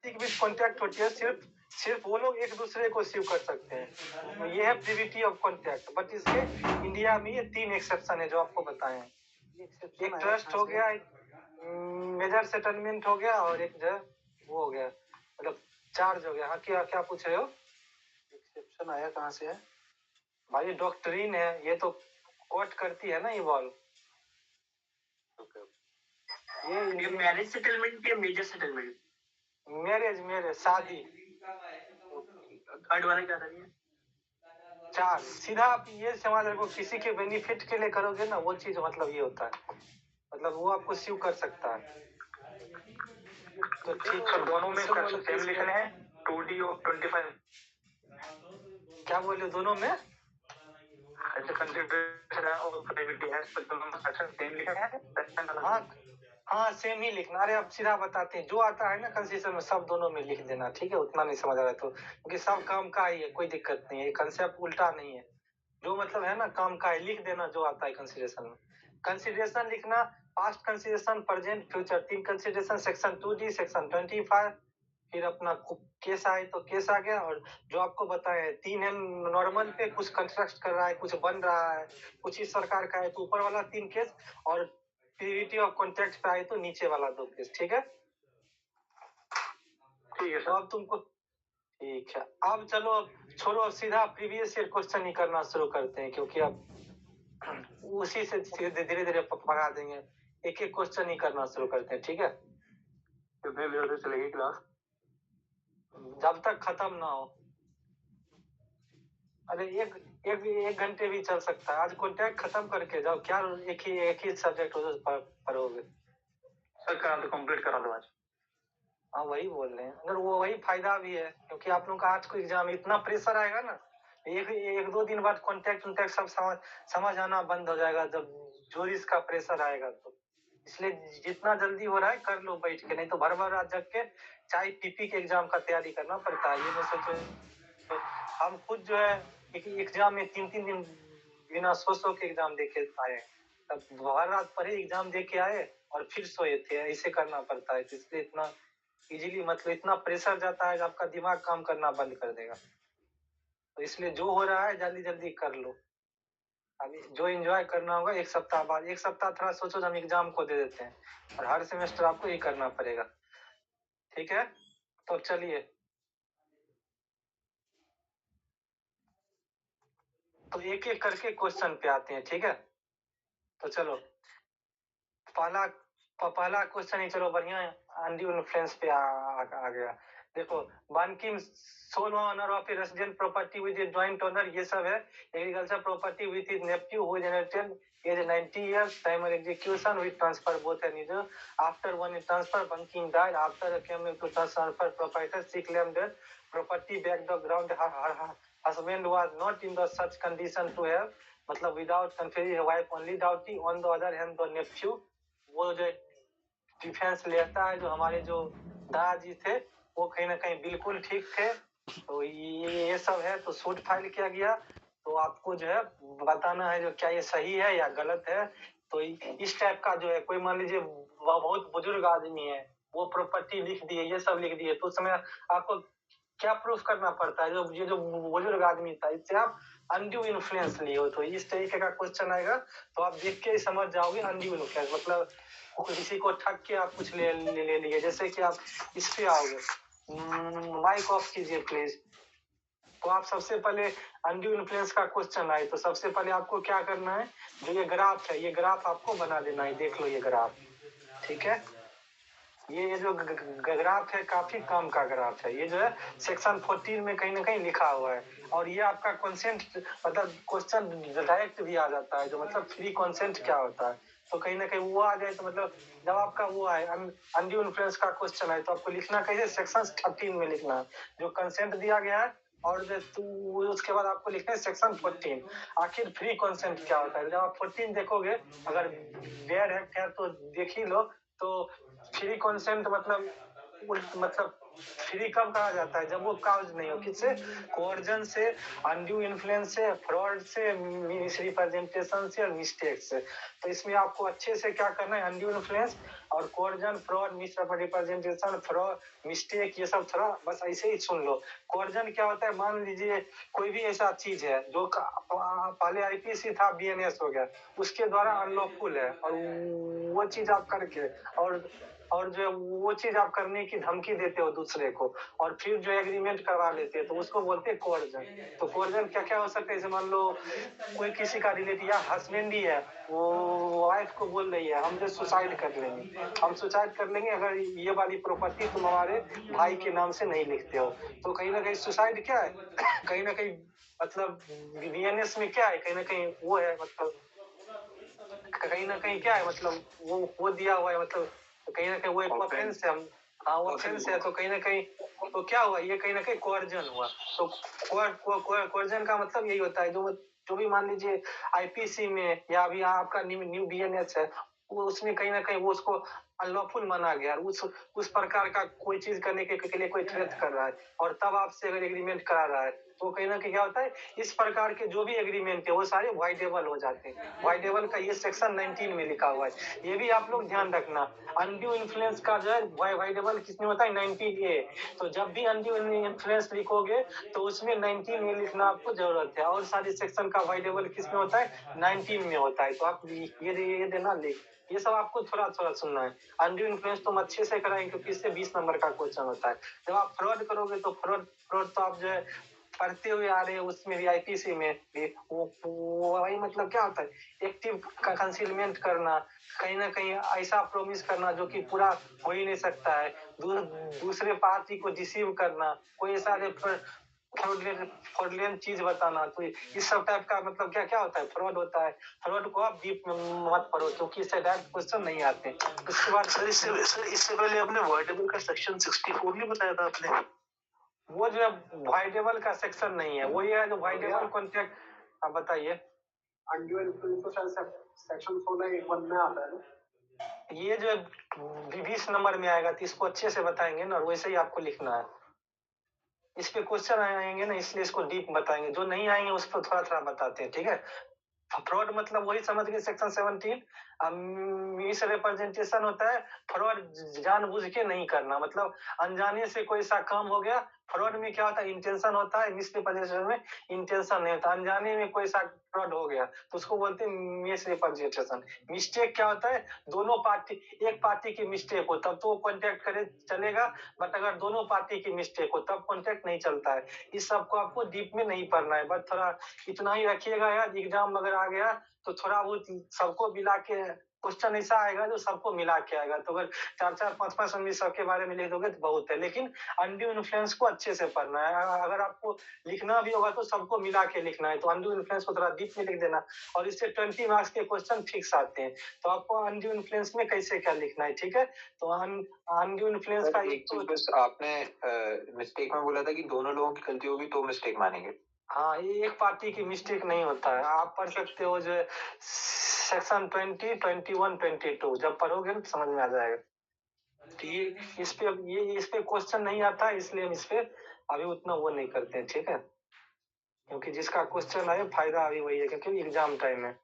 Party के बीच contact होती है, सिर्फ वो लोग एक दूसरे को रिसीव कर सकते हैं। ये है प्रिविटी ऑफ कॉन्टैक्ट। बट इसके इंडिया में ये 3 एक्सेप्शन है जो आपको बताए हैं। एक ट्रस्ट हो गया, एक मेजर सेटलमेंट हो गया, और एक जो वो हो गया, मतलब चार्ज हो गया। हाँ, क्या पूछ रहे हो? एक्सेप्शन आया कहाँ से है भाई? डॉक्ट्रिन है ये, तो कोट करती है ना ये बॉल। ये मैरिज सेटलमेंट या मेजर सेटलमेंट? मैरिज शादी। थर्ड वाला क्या था? चार सीधा आप ये समझ रखो, किसी के बेनिफिट के लिए करोगे ना वो चीज, मतलब ये होता है, मतलब वो आपको सीव कर सकता है। तो ठीक है, दोनों में सेम लिखना है 2D और 25। क्या बोले दोनों में? हाँ सेम ही लिखना। अरे आप सीधा बताते हैं, जो आता है ना कंसेशन में सब दोनों में लिख देना, ठीक है? उतना नहीं समझ आ रहा तो, क्योंकि सब काम का ही है, कोई दिक्कत नहीं है, कंसेप्ट उल्टा नहीं है। जो मतलब है ना काम का है लिख देना, जो आता है कंसिडरेशन में। कंसिडरेशन लिखना, past consideration, present, future, 3 consideration, section 2D, section 25, फिर अपना केस आए तो केस आ गया। और जो आपको बताए 3 है नॉर्मल पे, कुछ कंस्ट्रक्ट कर रहा है, कुछ बन रहा है, कुछ इस सरकार का है तो ऊपर वाला 3 केस, और प्रिविटी ऑफ कॉन्ट्रैक्ट पे आए तो नीचे वाला 2 केस। ठीक है, तो अब तुमको ठीक है। अब चलो छोड़ो, अब सीधा प्रीवियस ईयर क्वेश्चन ही करना शुरू करते हैं, क्योंकि अब उसी से धीरे धीरे पढ़ा देंगे। एक एक क्वेश्चन ही करना शुरू करते हैं, ठीक है? कितने देर से चलेगी क्लास? जब तक खत्म ना हो। अरे एक घंटे भी चल सकता है। आज कॉन्ट्रैक्ट खत्म करके जाओ, क्या एक ही सब्जेक्ट हो तो पढ़ोगे? सर करा तो कंप्लीट करा दो आज। हाँ वही बोल रहे हैं, अगर वो वही फायदा भी है, क्योंकि आप लोगों का आज को एग्जाम इतना प्रेशर आएगा ना, एक दो दिन बाद कॉन्टैक्ट सब समझ आना बंद हो जाएगा, जब जोरिस का प्रेशर आएगा तो। इसलिए जितना जल्दी हो रहा है कर लो बैठ के, नहीं तो भर भर रात जग के चाहे पीपी के एग्जाम का तैयारी करना पड़ता है। ये मैं सोचो, हम खुद जो है एग्जाम में 3 दिन बिना सो के एग्जाम दे के आए, तब भर रात पढ़े एग्जाम दे के आए और फिर सोए थे। ऐसे करना पड़ता है, इसलिए इतना इजीली, मतलब इतना प्रेशर जाता है कि आपका दिमाग काम करना बंद कर देगा। तो इसलिए जो हो रहा है जल्दी जल्दी कर लो। अभी जो एंजॉय करना होगा एक सप्ताह बाद, एक सप्ताह थोड़ा सोचो, हम एग्जाम को दे देते हैं, और हर सेमेस्टर आपको ये करना पड़ेगा, ठीक है? तो चलिए, तो एक एक करके क्वेश्चन पे आते हैं, ठीक है? तो चलो पहला क्वेश्चन ही चलो बढ़िया है, अनड्यू इन्फ्लुएंस पे आ गया। देखो, Bankim sole owner of a resident property with a joint owner, ये सब है। Agriculture property with his nephew who generated age 90 years, timer execution with transfer both and is after one transfer Bankim died after came to transfer property she claimed property back the ground husband was not in the such condition to have, मतलब without conferring wife only duty. On the other hand the Neiphiu, वो जो defence लेता है, जो हमारे जो दादाजी थे वो कहीं ना कहीं बिल्कुल ठीक थे। तो ये सब है, तो सूट फाइल किया गया। तो आपको जो है बताना है जो क्या ये सही है या गलत है। तो इस टाइप का जो है, कोई मान लीजिए बहुत बुजुर्ग आदमी है, वो प्रॉपर्टी लिख दिए, ये सब लिख दिए, तो उस समय आपको क्या प्रूफ करना पड़ता है? जो ये जो बुजुर्ग आदमी था, इससे आप अनड्यू इन्फ्लुएंस लिए हो। तो इस तरीके का क्वेश्चन आएगा, तो आप देख के ही समझ जाओगे अनड्यू इन्फ्लुएंस मतलब किसी को ठग के आप कुछ ले लिए। जैसे कि आप इस पे आओगे, माइक ऑफ कीजिए प्लीज। तो आप सबसे पहले अनड्यू इन्फ्लुएंस का क्वेश्चन आए तो सबसे पहले आपको क्या करना है, जो ये ग्राफ है, ये ग्राफ आपको बना देना है। देख लो ये ग्राफ, ठीक है? ये जो ग्राफ है काफी कम का ग्राफ है। ये जो है सेक्शन 14 में कहीं ना कहीं लिखा हुआ है। और ये आपका कंसेंट, मतलब क्वेश्चन डायरेक्ट भी आ जाता है, जो मतलब फ्री कंसेंट क्या होता है। तो कहीं ना कहीं वो आ जाए, तो मतलब जब आपका वो आए अनड्यू इन्फ्लुएंस का क्वेश्चन है, तो आपको लिखना कैसे, सेक्शन 13 में लिखना है जो कंसेंट दिया गया है। और उसके बाद आपको लिखना है सेक्शन 14, आखिर फ्री कंसेंट क्या होता है। जब आप 14 देखोगे, अगर वेयर है तो देख ही लो। तो फ्री कंसेंट मतलब फ्री कब कहा जाता है, जब वो काउज नहीं हो, किससे, कोर्जन से, अनड्यू इन्फ्लुएंस से, फ्रॉड से, मिसरिप्रेजेंटेशन से और मिस्टेक से। तो इसमें आपको अच्छे से क्या करना है, अनड्यू इन्फ्लुएंस और coercion, fraud, misrepresentation, fraud, mistake, ये सब थोड़ा बस ऐसे ही सुन लो। कोर्जन क्या होता है, मान लीजिए कोई भी ऐसा चीज है जो पहले आईपीसी था, बीएनएस हो गया, उसके द्वारा अनलॉफुल है और वो चीज आप करके और जो वो चीज आप करने की धमकी देते हो दूसरे को और फिर जो एग्रीमेंट करवा लेते हैं तो उसको बोलते हैं कोर्जन। तो कोर्जन क्या क्या हो सकता है, जैसे मान लो कोई किसी का रिलेटिव या हस्बैंड ही है, वो वाइफ को बोल रही है हम सुसाइड कर लेंगे, हम सुसाइड कर लेंगे अगर ये वाली प्रॉपर्टी तुम हमारे भाई के नाम से नहीं लिखते हो। तो कहीं ना कहीं सुसाइड क्या है कहीं ना कहीं मतलब बीएनएस में क्या है, कहीं ना कहीं वो है, मतलब कहीं ना कहीं क्या है, मतलब वो दिया हुआ है, मतलब कहीं ना कहीं वो एक ऑफेंस है। हाँ वो ऑफेंस है, तो कहीं ना कहीं तो क्या हुआ, ये कहीं ना कहीं कोर्जन हुआ। तो कोर्जन का मतलब यही होता है, जो भी मान लीजिए आईपीसी में या अभी आपका न्यू बीएनएस है, वो उसमें कहीं ना कहीं वो उसको अनलॉफुल माना गया, उस प्रकार का कोई चीज करने के लिए कोई थ्रेट कर रहा है और तब आपसे अगर एग्रीमेंट करा रहा है तो कहीं ना कहीं क्या होता है, इस प्रकार के जो भी एग्रीमेंट है वो सारे वाइडेबल हो जाते हैं। वाइडेबल का ये सेक्शन 19 में लिखा हुआ है, ये भी आप लोग ध्यान रखना। अनड्यू इन्फ्लुएंस का जो है वाइडेबल किसमें होता है, 19A। तो जब भी अनड्यू इन्फ्लुएंस लिखोगे तो उसमें 19 में लिखना आपको जरूरत है, और सारे सेक्शन का वाइडेबल किसमें होता है, 19 में होता है। तो आप ये देना लिख, ये सब आपको थोड़ा थोड़ा सुनना है। अनड्यू इन्फ्लुएंस तुम अच्छे से कराएंगे क्योंकि इससे 20 नंबर का क्वेश्चन होता है। जब आप फ्रॉड करोगे तो फ्रॉड तो आप जो है पढ़ते हुए आ रहे हैं, उसमें भी आईपीसी में भी वो वही मतलब क्या होता है, एक्टिव कंसीलमेंट करना, कहीं ना कहीं ऐसा प्रॉमिस करना जो कि पूरा हो ही नहीं सकता है, दूसरे पार्टी को डिसीव करना, कोई ऐसा फ्रॉडलेंट चीज बताना। तो इस सब टाइप का मतलब क्या क्या होता है, फ्रॉड होता है। फ्रॉड को आप डीप में मत पढ़ो क्योंकि इससे डायरेक्ट क्वेश्चन नहीं आते। उसके बाद सर इससे पहले आपने वर्डेबल का सेक्शन 64 नहीं बताया था आपने? वो जो है वाइडेबल का सेक्शन नहीं है, वो ये है जो वाइडेबल कॉन्ट्रैक्ट। आप बताइए। अनड्यू इन्फ्लुएंस तो शायद सेक्शन 16(1) में आता है ना? ये जो 20 नंबर में आएगा तो इसको अच्छे से बताएंगे ना, वैसे ही आपको लिखना है। इस पे क्वेश्चन आएंगे ना, इसलिए इसको डीप बताएंगे, जो नहीं आएंगे उस पर थोड़ा थोड़ा बताते हैं, ठीक है। फ्रॉड मतलब वही समझ गए, सेक्शन 17 मिस रिप्रेजेंटेशन होता है। फ्रॉड जानबूझ के नहीं करना, मतलब अनजाने से कोई सा काम हो गया। फ्रॉड में क्या होता है, इंटेंशन होता है, मिस रिप्रेजेंटेशन में इंटेंशन नहीं होता। अनजाने में कोई सा फ्रॉड हो गया तो उसको बोलते हैं मिस रिप्रेजेंटेशन। मिस्टेक क्या होता है, दोनों पार्टी, एक पार्टी की मिस्टेक हो तब तो कॉन्टेक्ट करे चलेगा, बट अगर दोनों पार्टी की मिस्टेक हो तब कॉन्टेक्ट नहीं चलता है। इस सब को आपको डीप में नहीं पढ़ना है, बट थोड़ा इतना ही रखिएगा यार, एग्जाम अगर आ गया तो थोड़ा बहुत सबको मिला के क्वेश्चन ऐसा आएगा जो सबको मिला के आएगा। तो अगर 4-4, 5-5 आदमी सबके बारे में लिख दोगे तो बहुत है, लेकिन अनड्यू इन्फ्लुएंस को अच्छे से पढ़ना है। अगर आपको लिखना भी होगा तो सबको मिला के लिखना है, तो अनड्यू इन्फ्लुएंस को थोड़ा डीप में लिख देना और इससे 20 मार्क्स के क्वेश्चन फिक्स आते हैं। तो आपको अनड्यू इन्फ्लुएंस में कैसे क्या लिखना है, ठीक है। तो अनड्यू इन्फ्लुएंस का एक चीज बस आपने मिस्टेक में बोला था कि दोनों लोगों की गलती होगी तो मिस्टेक मानेंगे। हाँ, ये एक पार्टी की मिस्टेक नहीं होता है। आप पढ़ सकते हो जो सेक्शन 20, 21, 22 जब पढ़ोगे तो समझ में आ जाएगा। तो ये इस पे क्वेश्चन नहीं आता, इसलिए हम इस पे अभी उतना वो नहीं करते हैं, ठीक है। क्योंकि जिसका क्वेश्चन आए फायदा अभी वही है, क्योंकि एग्जाम टाइम है।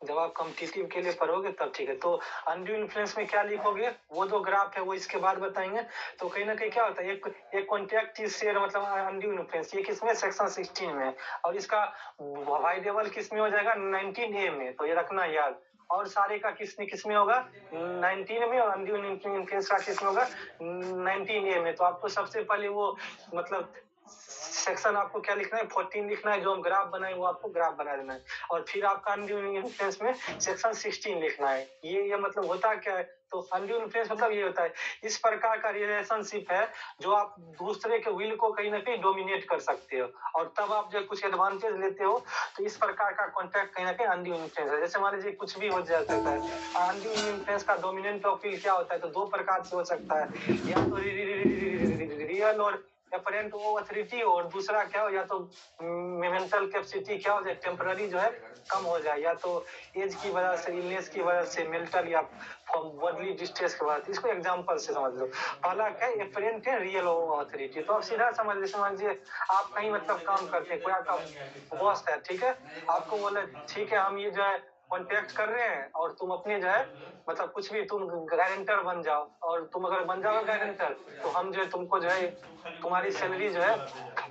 जब आप कॉम्पिटिटिव के लिए पढ़ोगे तब ठीक है। तो अनड्यू इन्फ्लुएंस में क्या लिखोगे, वो जो ग्राफ है वो इसके बाद बताएंगे। तो कहीं ना कहीं क्या होता है, एक कॉन्ट्रैक्ट इज शेयर मतलब अनड्यू इन्फ्लुएंस, ये किसमें, सेक्शन 16 में, और इसका वाइडेबल किसमें हो जाएगा, 19A में। तो ये रखना याद। और सारे का किसमें होगा, 19 में, और अनड्यू इन्फ्लुएंस का किसमें होगा, 19A में। तो आपको सबसे पहले वो मतलब सेक्शन आपको क्या लिखना है, 14 लिखना है, जो हम ग्राफ बनाए वो आपको ग्राफ बना देना है। और फिर आपका अनड्यू इन्फ्लुएंस में सेक्शन 16 लिखना है। ये मतलब होता क्या है, तो अनड्यू इन्फ्लुएंस मतलब ये होता है, इस प्रकार का रिलेशनशिप है जो आप दूसरे के विल को कहीं ना कहीं डोमिनेट कर सकते हो, और तब आप जो कुछ एडवांटेज लेते हो। तो इस प्रकार का कॉन्ट्रैक्ट कहीं ना कहीं अनड्यू इन्फ्लुएंस है। जैसे मान लीजिए कुछ भी हो जाता है, अनड्यू इन्फ्लुएंस का डोमिनेंट ऑफ विल क्या होता है, तो दो प्रकार से हो सकता है, या तो रियल और अपरेंट ऑथोरिटी, और दूसरा क्या हो, या तो मेंटल कैपेसिटी क्या हो जाए, टेम्पररी जो है कम हो जाए, या तो एज की वजह से, इलनेस की वजह से, मेंटल या बॉडली डिस्ट्रेस के वजह से। इसको एग्जांपल से समझ लो। पहला क्या है, अपरेंट है, रियल ऑथोरिटी। तो आप सीधा समझ लीजिए, समझ लीजिए आप कहीं मतलब काम करते हैं, कोई आपका बॉस है, ठीक है, आपको बोले ठीक है हम ये जो है कॉन्टेक्ट कर रहे हैं और तुम अपने जो है मतलब कुछ भी तुम गारंटर बन जाओ, और तुम अगर बन जाओ गारंटर तो हम जो है तुमको जो है तुम्हारी सैलरी जो है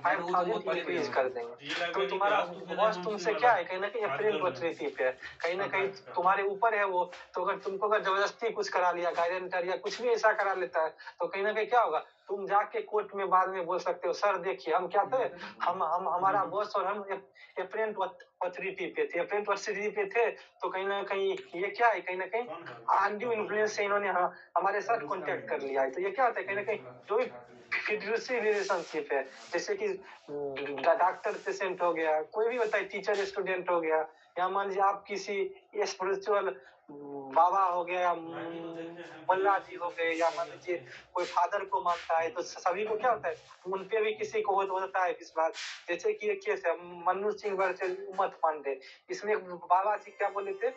5,000 इंक्रीज कर देंगे। तो तुम्हारा बॉस तुमसे क्या है, कहीं ना कहीं अप्रेंट ऑथोरिटी पे है, कहीं ना कहीं तुम्हारे ऊपर है वो। तो अगर तुमको अगर जबरदस्ती कुछ करा लिया गारंटर या कुछ भी ऐसा करा लेता है तो कहीं ना कहीं क्या होगा, तुम जाके कोर्ट में बाद में बोल सकते हो सर देखिए हम क्या थे, हम हमारा बॉस और हम अप्रेंट ऑथोरिटी पे थे, अप्रेंट ऑथोरिटी पे थे, तो कहीं ना कहीं ये क्या है, कहीं ना कहीं अनड्यू इन्फ्लुएंस से इन्होंने हमारे साथ कांटेक्ट कर लिया है। तो ये क्या होता है, कहीं ना कहीं जो भी फिड्यूसी रिलेशनशिप है, जैसे कि डॉक्टर पेशेंट हो गया, कोई भी होता है, टीचर स्टूडेंट हो गया, या मान लीजिए आप किसी स्पिरिचुअल बाबा हो गया या मुल्ला जी हो गए, या मान लीजिए कोई फादर को मानता है, तो सभी को क्या होता है, उन पे भी किसी को होता है विश्वास। जैसे कि एक केस है मनु सिंह वर्सेस उमत पांडे, इसमें बाबा जी क्या बोले थे,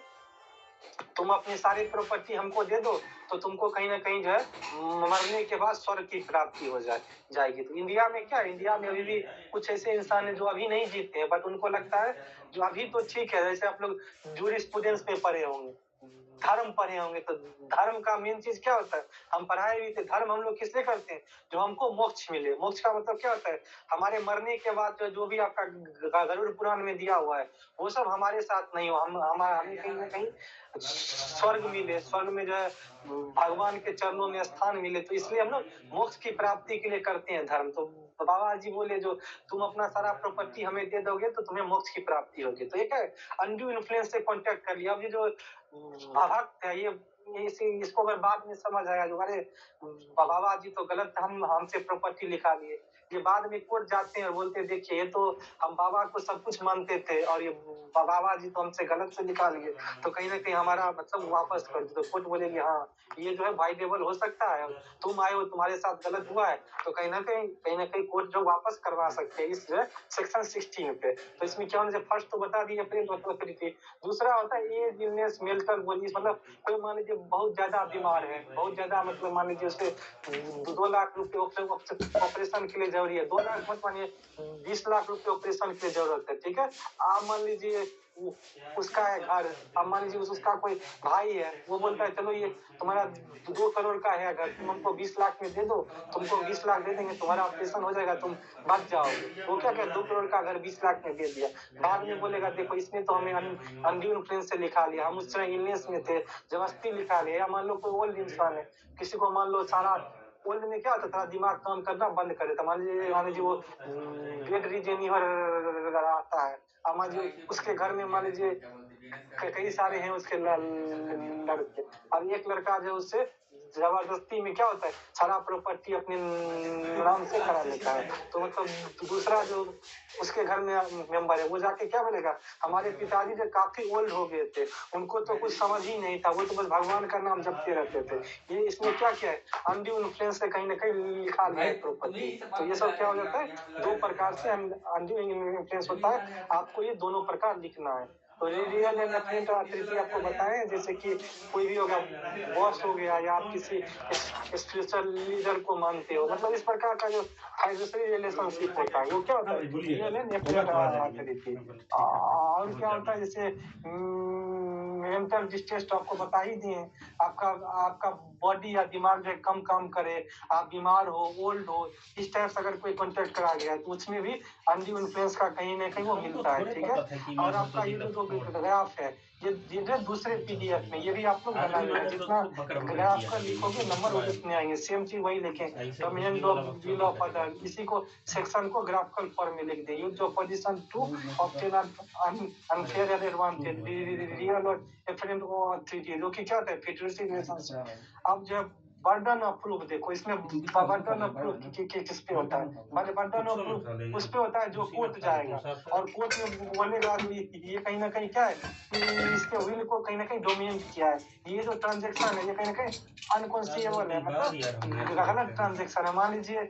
तुम अपनी सारी प्रॉपर्टी हमको दे दो तो तुमको कहीं ना कहीं जो है मरने के बाद स्वर्ग की प्राप्ति हो जाएगी। तो इंडिया में क्या है, इंडिया में अभी भी कुछ ऐसे इंसान है जो अभी नहीं जीते हैं, बट उनको लगता है जो अभी तो ठीक है, जैसे आप लोग जूरिस्प्रूडेंस में पढ़े होंगे, धर्म पढ़े होंगे, तो धर्म का मेन चीज क्या होता है, हम पढ़ाए भी थे, धर्म हम लोग किसलिए करते हैं, जो हमको मोक्ष मिले। मोक्ष का मतलब क्या होता है, हमारे मरने के बाद जो भी आपका गरुड़ पुराण में दिया हुआ है वो सब हमारे साथ नहीं हो, हमें कहीं ना कहीं स्वर्ग मिले, स्वर्ग में जो है भगवान के चरणों में स्थान मिले। तो इसलिए हम लोग मोक्ष की प्राप्ति के लिए करते हैं धर्म। तो बाबा जी बोले जो तुम अपना सारा प्रॉपर्टी हमें दे दोगे तो तुम्हें मोक्ष की प्राप्ति होगी। तो एक है अनड्यू इन्फ्लुएंस से कांटेक्ट कर लिया। अब ये जो भक्त है ये इसको अगर बाद में समझ आया जो अरे बाबा जी तो गलत, हम हमसे प्रॉपर्टी लिखा लिए, ये बाद में कोर्ट जाते हैं और बोलते हैं देखिए ये तो हम बाबा को सब कुछ मानते थे और ये बाबा जी तो हमसे गलत से लिखा लिए, तो कहीं ना कहीं हमारा मतलब वापस कर दो। तो कोर्ट बोलेगी हाँ ये जो है वाइडेबल हो सकता है, तुम आए हो तुम्हारे साथ गलत हुआ है, तो कहीं ना कहीं कोर्ट जो वापस करवा सकते हैं इस जो है सेक्शन 16 पे। तो इसमें क्या होना चाहिए, फर्स्ट तो बता दिए अप्रेंट ऑथोरिटी, दूसरा होता है एज इलनेस मेंटल बोली, मतलब कोई मान लीजिए बहुत ज्यादा बीमार है, बहुत ज्यादा मतलब मान लीजिए उसे 2 लाख रुपए ऑपरेशन के लिए जरूरी है, 2 लाख मत मानिए 20 लाख रुपए ऑपरेशन के लिए जरूरत है, ठीक है। आप मान लीजिए उसका है घर, अब मान लीजिए उसका कोई भाई है, वो बोलता है चलो ये तुम्हारा 2 करोड़ का है घर, तुम हमको 20 लाख में दे दो, तुमको 20 लाख दे देंगे, तुम्हारा ऑपरेशन हो जाएगा, तुम बच जाओगे। वो क्या 2 करोड़ का घर 20 लाख में दे दिया, बाद में बोलेगा देखो इसने तो हमें अनड्यू इन्फ्लुएंस से लिखा लिया, हम उस समय इलनेस में थे, जबरदस्ती लिखा लिया। या मान लो कोई ओल्ड इंसान है, किसी को मान लो सारा ओल्ड में क्या होता था, दिमाग काम करना बंद करे, तो मान लीजिए वो बेड रीजेनिवर आता है, अब मान लीजिए उसके घर में मान लीजिए कई सारे हैं उसके लड़के, अब एक लड़का जो उससे जबरदस्ती में क्या होता है सारा प्रॉपर्टी अपने नाम से करा लेता है, तो मतलब दूसरा जो उसके घर में मेंबर है वो जाके क्या बोलेगा, हमारे पिताजी जो काफी ओल्ड हो गए थे, उनको तो कुछ समझ ही नहीं था, वो तो बस भगवान का नाम जपते रहते थे। ये इसमें क्या क्या है, अनड्यू इन्फ्लुएंस से कहीं ना कहीं लिखा लिया है प्रॉपर्टी। तो ये सब क्या हो जाता है, 2 प्रकार से अनड्यू इन्फ्लुएंस होता है, आपको ये दोनों प्रकार लिखना है। तो रियल एंड अप्रेंट ऑथोरिटी आपको बताएं, जैसे कि कोई भी होगा बॉस हो गया या आप किसी स्पिरिचुअल लीडर को मानते हो, मतलब इस प्रकार का जो फाइनेंशियल रिलेशनशिप होता है वो क्या होता है रियल एंड अप्रेंट ऑथोरिटी। और क्या होता है जैसे मेंटल डिस्ट्रेस तो आपको बता ही दिए, आपका बॉडी या दिमाग जो कम काम करे, आप बीमार हो, ओल्ड हो, इस टाइप से अगर कोई कॉन्टेक्ट करा गया है तो उसमें भी अनड्यू इन्फ्लुएंस का कहीं ना कहीं वो मिलता है, ठीक है। और आपका ये जो ग्राफ है ये जो दूसरे पीडीएफ में ये भी आप लोग बना लेना, जितना ग्राफ का लिखोगे नंबर उतने आएंगे, सेम चीज वही लिखें, डोमिनेंट व्हील ऑफ अदर, इसी को सेक्शन को ग्राफिकल फॉर्म में लिख दे, use of position to obtain unfair advantage real और डिफरेंट ऑथोरिटी, जो कि क्या होता है फिड्यूसी रिलेशनशिप। अब जब बर्डन ऑफ प्रूफ देखो, इसमें बर्डन ऑफ प्रूफ किस पे होता है, बर्डन ऑफ प्रूफ उस पे होता है जो कोर्ट जाएगा और कोर्ट में बोलेगा ये कहीं ना कहीं क्या है कि इसके विल को कहीं ना कहीं डोमिनेट किया है, ये जो ट्रांजेक्शन है ये कहीं ना कहीं अनकॉन्सिएबल है, मतलब गलत ट्रांजेक्शन है। मान लीजिए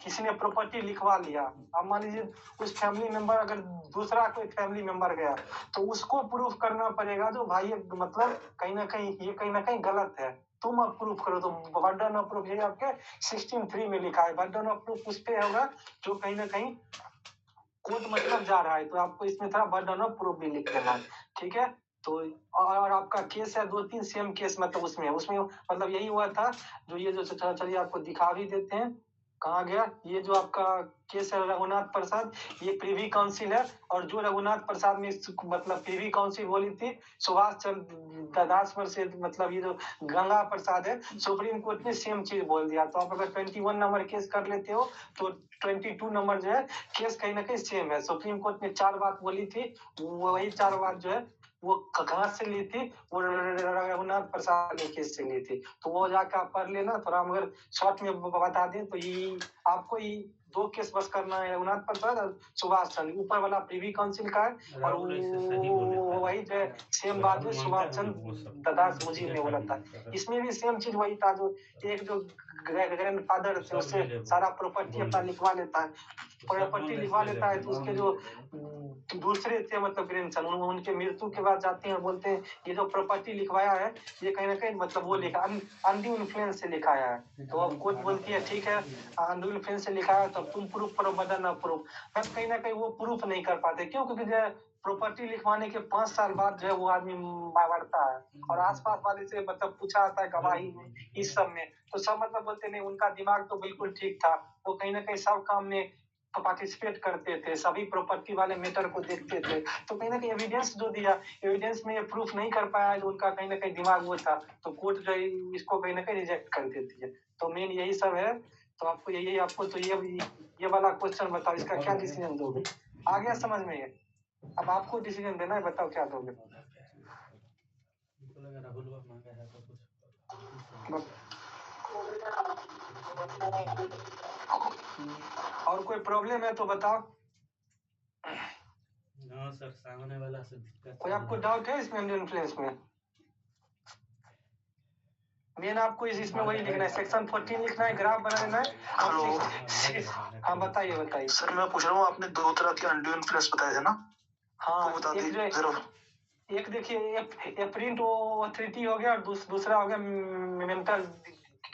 किसी ने प्रॉपर्टी लिखवा लिया, अब मान लीजिए उस फैमिली मेंबर अगर दूसरा कोई फैमिली मेंबर गया तो उसको प्रूफ करना पड़ेगा जो भाई मतलब कहीं ना कहीं गलत है, तुम अब प्रूफ करो। तो बर्डन ऑफ प्रूफ ये आपके 16(3) में लिखा है, बर्डन ऑफ प्रूफ उस पे होगा जो कहीं ना कहीं कोर्ट मतलब जा रहा है, तो आपको इसमें थोड़ा बर्डन ऑफ प्रूफ भी लिख देना है, ठीक है। तो और आपका केस है 2-3 सेम केस, मतलब उसमें मतलब यही हुआ था जो ये जो चलिए आपको दिखा भी देते हैं कहाँ गया। ये जो आपका केस है रघुनाथ प्रसाद, ये प्रीवी काउंसिल है, और जो रघुनाथ प्रसाद में मतलब प्रीवी काउंसिल बोली थी सुभाष चंद्र दास पर से, मतलब ये जो गंगा प्रसाद है, सुप्रीम कोर्ट ने सेम चीज बोल दिया। तो आप अगर 21 नंबर केस कर लेते हो तो 22 नंबर जो है केस कहीं ना कहीं सेम है। सुप्रीम कोर्ट ने 4 बात बोली थी, वही 4 बात जो है वो कहाँ से ली थी, वो रघुनाथ प्रसाद ने केस से ली थी। तो वो जाकर आप पढ़ लेना थोड़ा, मगर शॉर्ट में बता दें तो ये आपको ये 2 केस बस करना है, रघुनाथ प्रसाद और सुभाष चंद्र। ऊपर वाला प्रीवी काउंसिल का है और वही जो है सेम बात जो सुभाष चंद्र दास मुझे ने बोला था, इसमें भी सेम चीज वही था। जो एक जो ग्रैंड फादर थे उससे सारा प्रॉपर्टी अपना लिखवा लेता है, प्रॉपर्टी लिखवा लेता है, तो उसके जो दूसरे थे मतलब ग्रैंडसन, उनके मृत्यु के बाद जाते हैं बोलते हैं ये जो प्रॉपर्टी लिखवाया है ये कहीं ना कहीं मतलब वो लिखा अनड्यू इन्फ्लुएंस से लिखाया है। तो अब कोर्ट बोलती है ठीक है अनड्यू इन्फ्लुएंस से लिखा है तब तुम प्रूफ करो, बदन ना प्रूफ। बस कहीं ना कहीं वो प्रूफ नहीं कर पाते, क्यों? क्योंकि जो है प्रॉपर्टी लिखवाने के 5 साल बाद जो है वो आदमी मरता है, और आसपास वाले से मतलब पूछा जाता है गवाही में, इस सब में, तो सब मतलब बोलते नहीं उनका दिमाग तो बिल्कुल ठीक था, वो कहीं ना कहीं सब काम में पार्टिसिपेट करते थे, सभी प्रॉपर्टी वाले मैटर को देखते थे। तो कहीं ना कहीं एविडेंस जो दिया, एविडेंस में ये प्रूफ नहीं कर पाया तो उनका कहीं ना कहीं दिमाग वो था, तो कोर्ट जो है इसको कहीं ना कहीं रिजेक्ट कर देती है। तो मेन यही सब है। तो आपको यही आपको तो ये वाला क्वेश्चन बताओ, इसका क्या डिसीजन दोगे? आ गया समझ में ये? अब आपको डिसीजन देना है, बताओ क्या दोगे। और कोई प्रॉब्लम है तो बताओ। हाँ सर, सामने वाला से दिक्कत कोई आपको डाउट है इसमें इन्फ्लुएंस में? मेन आपको इसमें वही लिखना है, सेक्शन 14 लिखना है, ग्राफ बना देना है। हाँ बताइए बताइए। सर मैं पूछ रहा हूँ, आपने 2 तरह के अनड्यू इन्फ्लुएंस बताए थे ना? हाँ बता दीजिए जरा। एक देखिए प्रिंट ऑथोरिटी हो गया और दूसरा हो गया मेंटल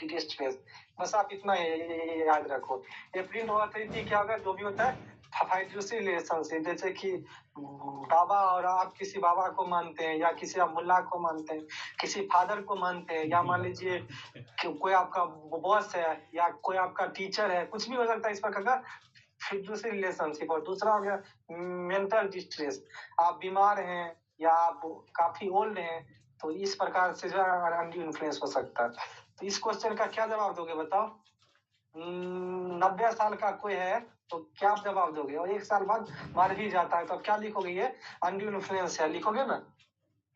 डिस्ट्रेस। बस आप इतना याद रखो। प्रिंट ऑथोरिटी क्या होगा, जो भी होता है फाइड्यूसी रिलेशनशिप, जैसे कि बाबा और आप किसी बाबा को मानते हैं, या किसी आप मुल्ला को मानते हैं, किसी फादर को मानते हैं, या मान लीजिए कि कोई आपका बॉस है या कोई आपका टीचर है, कुछ भी हो सकता है इस प्रकार का फिड्यूसी रिलेशनशिप। और दूसरा हो गया मेंटल डिस्ट्रेस, आप बीमार हैं या आप काफी ओल्ड हैं, तो इस प्रकार से जो है अनड्यू इन्फ्लुएंस हो सकता है। तो इस क्वेश्चन का क्या जवाब दोगे बताओ? 90 साल का कोई है तो क्या आप जवाब दोगे? और 1 साल बाद मर भी जाता है तो क्या लिखोगे? ये अनड्यू इन्फ्लुएंस है लिखोगे ना?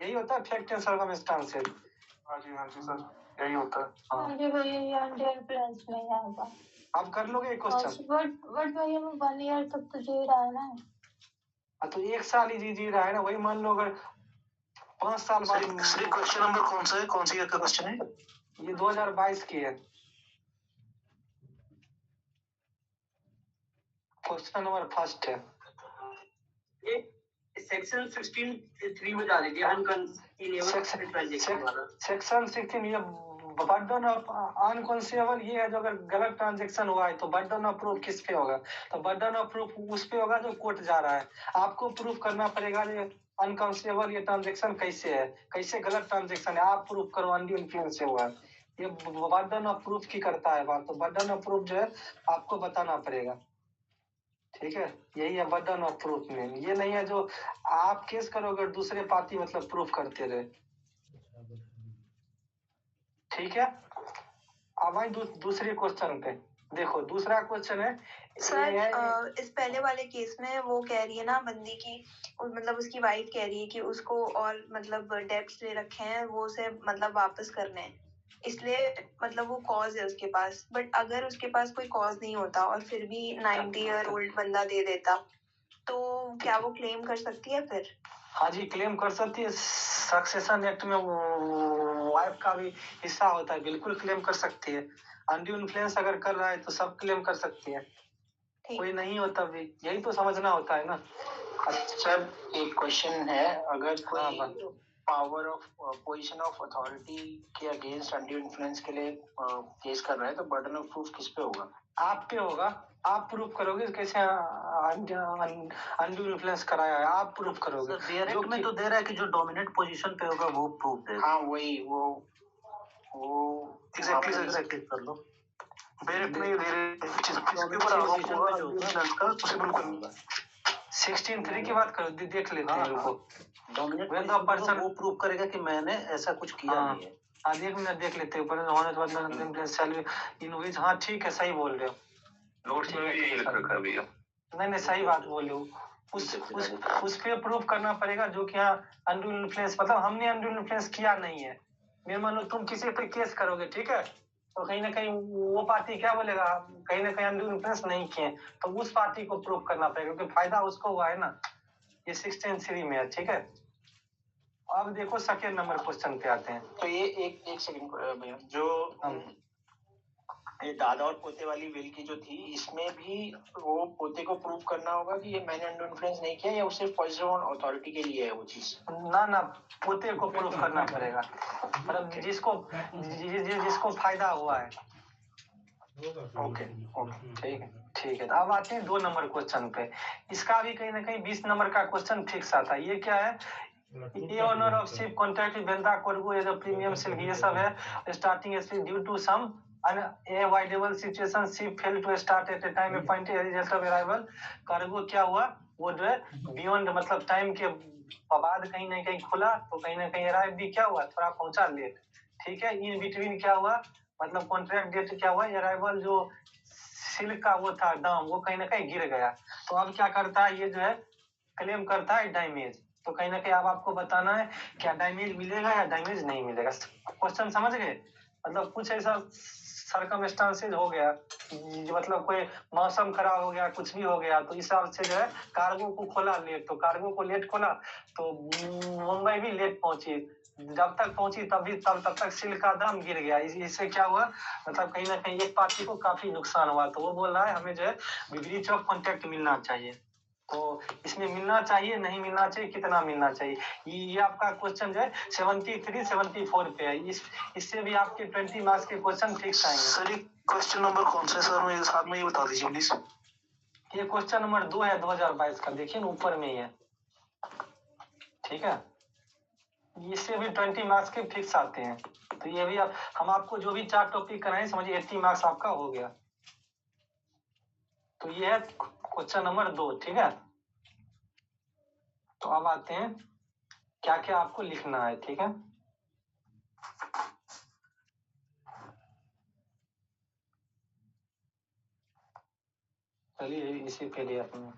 यही होता है फैक्ट एंड सर्कमस्टेंसेस। हाँ जी सर, यही होता है। हाँ जी भैया, ये अनड्यू इन्फ्लुएंस में ही आएगा। आप कर लोगे ये क्वेश्चन? बट भैया वो 1 ईयर तक तो जी रहा है ना। तो 1 साल ही जी रहा है ना, वही मान लो अगर 5 साल बाद। सर क्वेश्चन नंबर कौन सा है, कौन सी ईयर का क्वेश्चन है? ये 2022 की है, क्वेश्चन नंबर फर्स्ट है। सेक्शन 16(3) बता दीजिए अनकंसीलेबल ट्रांजैक्शन वाला। सेक्शन 16 ये बर्डन ऑफ अनकंसीलेबल, ये है जो अगर गलत ट्रांजैक्शन हुआ है तो बर्डन ऑफ प्रूफ किस पे होगा? तो बर्डन ऑफ प्रूफ उस पे होगा जो कोर्ट जा रहा है। आपको प्रूफ करना पड़ेगा ये अनकंसीलेबल ये ट्रांजैक्शन कैसे है, कैसे गलत ट्रांजैक्शन है, आप प्रूफ करो अनड्यू इन्फ्लुएंस से हुआ है। ये बर्डन ऑफ प्रूफ की करता है बात, तो बर्डन ऑफ प्रूफ जो है आपको बताना पड़ेगा, ठीक है? यही है बर्डन ऑफ प्रूफ में। ये नहीं है जो आप केस करोगे और दूसरे पार्टी मतलब प्रूफ करते रहे, ठीक है? अब आई दूसरे क्वेश्चन पे। देखो दूसरा क्वेश्चन है सर, इस पहले वाले केस में वो कह रही है ना बंदी की, मतलब उसकी वाइफ कह रही है कि उसको और मतलब डेब्ट्स ले रखे हैं, वो उसे मतलब वापस करने हैं, इसलिए मतलब वो कॉज है उसके पास। बट अगर उसके पास कोई कॉज नहीं होता और फिर भी 90 ईयर ओल्ड बंदा दे देता, तो क्या वो क्लेम कर सकती है फिर? हाँ जी क्लेम कर सकती है। सक्सेशन एक्ट में वाइफ का भी हिस्सा होता है, बिल्कुल क्लेम कर सकती है। अनड्यू इन्फ्लुएंस अगर कर रहा है तो सब क्लेम कर सकती है, कोई नहीं होता भी, यही तो समझना होता है ना। अच्छा एक क्वेश्चन है, अगर कोई power of position of authority के अगेंस्ट अनड्यू इन्फ्लुएंस के लिए केस कर रहा है, तो बर्डन ऑफ प्रूफ किस पे होगा? आप पे होगा। आप प्रूफ करोगे कैसे अनड्यू इन्फ्लुएंस कराया है, आप प्रूफ करोगे। डायरेक्ट में तो दे रहा है कि जो डोमिनेंट पोजीशन पे होगा वो प्रूफ देगा। हाँ वही वो एग्जैक्टली कर लो। डायरेक्ट में ये दे रहे जिसके ऊपर आरोप होगा उसका उसे बिल्कुल करना। 16(3) की बात करो, देख लेते हैं रुको। डोमिनेट When the person- वो प्रूफ करेगा कि मैंने ऐसा कुछ किया नहीं है। हाँ, एक मिनट देख लेते हैं। होने के बाद इन विच, हाँ ठीक है, सही बोल रहे हो। नोट्स में भी यही लिख रखा है भैया। नहीं सही बात बोले हो। उस पे प्रूफ करना पड़ेगा जो कि यहाँ अनड्यू इन्फ्लुएंस, मतलब हमने अनड्यू इन्फ्लुएंस किया नहीं है। मेरे मानो तुम किसी पे केस करोगे, ठीक है, तो कहीं ना कहीं वो पार्टी क्या बोलेगा, कहीं ना कहीं अनड्यू इन्फ्लुएंस नहीं किए, तो उस पार्टी को प्रूफ करना पड़ेगा क्योंकि फायदा उसको हुआ है ना। ये 16(3) में है, ठीक है। अब देखो सेकेंड नंबर क्वेश्चन पे आते हैं। तो ये एक सेकंड भैया, जो ये दादा और पोते वाली विल की जो थी, इसमें भी वो पोते को प्रूव करना होगा कि ये मैंने अनड्यू इन्फ्लुएंस नहीं किया, या वो सिर्फ पॉजिटिव ऑन अथॉरिटी के लिए है वो चीज? ना पोते को प्रूफ करना पड़ेगा, मतलब जिसको फायदा हुआ है। ओके ठीक है। तो अब आते हैं 2 नंबर क्वेश्चन पे। इसका भी कहीं ना कहीं 20 नंबर का क्वेश्चन फिक्स आता है। ये क्या है? ये honour of ship contract vendor cargo as a premium ship, ये सब है। Starting due to some unavoidable situation ship fail to start at a time appointed as result of arrival. Cargo क्या हुआ, वो जो है बियॉन्ड मतलब टाइम के बाद कहीं ना कहीं खुला, तो कहीं ना कहीं अराइव भी क्या हुआ, थोड़ा पहुंचा लेट, ठीक है। इन बिटवीन क्या हुआ, मतलब कॉन्ट्रैक्ट डेट क्या हुआ, अराइवल जो सिल्क का वो था दाम, वो कहीं ना कहीं गिर गया। तो अब क्या करता है, ये जो है क्लेम करता है डैमेज। तो कहीं ना कहीं अब आपको बताना है क्या डैमेज मिलेगा या डैमेज नहीं मिलेगा। क्वेश्चन समझ गए? मतलब कुछ ऐसा सर्कमस्टांसेस हो गया, मतलब कोई मौसम खराब हो गया, कुछ भी हो गया, तो इस हिसाब से जो है कार्गो को खोला लेट, तो कार्गो को लेट खोला तो मुंबई भी लेट पहुंची। जब तक पहुंची तब तक सिल्क का दाम गिर गया। इससे क्या हुआ, मतलब कहीं ना कहीं एक पार्टी को काफी नुकसान हुआ। तो वो बोल रहा है हमें जो है ब्रीच ऑफ कॉन्ट्रैक्ट मिलना चाहिए। तो इसमें मिलना चाहिए, नहीं मिलना चाहिए, कितना मिलना चाहिए, ये आपका क्वेश्चन जो है 73-74 पे है। इससे भी आपके 20 मार्क्स के क्वेश्चन फिक्स आएंगे। सर ये क्वेश्चन नंबर कौन सा है सर, मेरे साथ में ये बता दीजिए प्लीज। ये क्वेश्चन नंबर 2 है 2022 का, देखिए ना ऊपर में ही है, ठीक है। इससे भी 20 मार्क्स के फिक्स आते हैं। तो ये भी हम आपको जो भी 4 टॉपिक कराएं, समझिए 80 मार्क्स आपका हो गया। तो ये है क्वेश्चन नंबर 2, ठीक है। तो अब आते हैं क्या क्या आपको लिखना है, ठीक है। चलिए इसी पे लिए अपने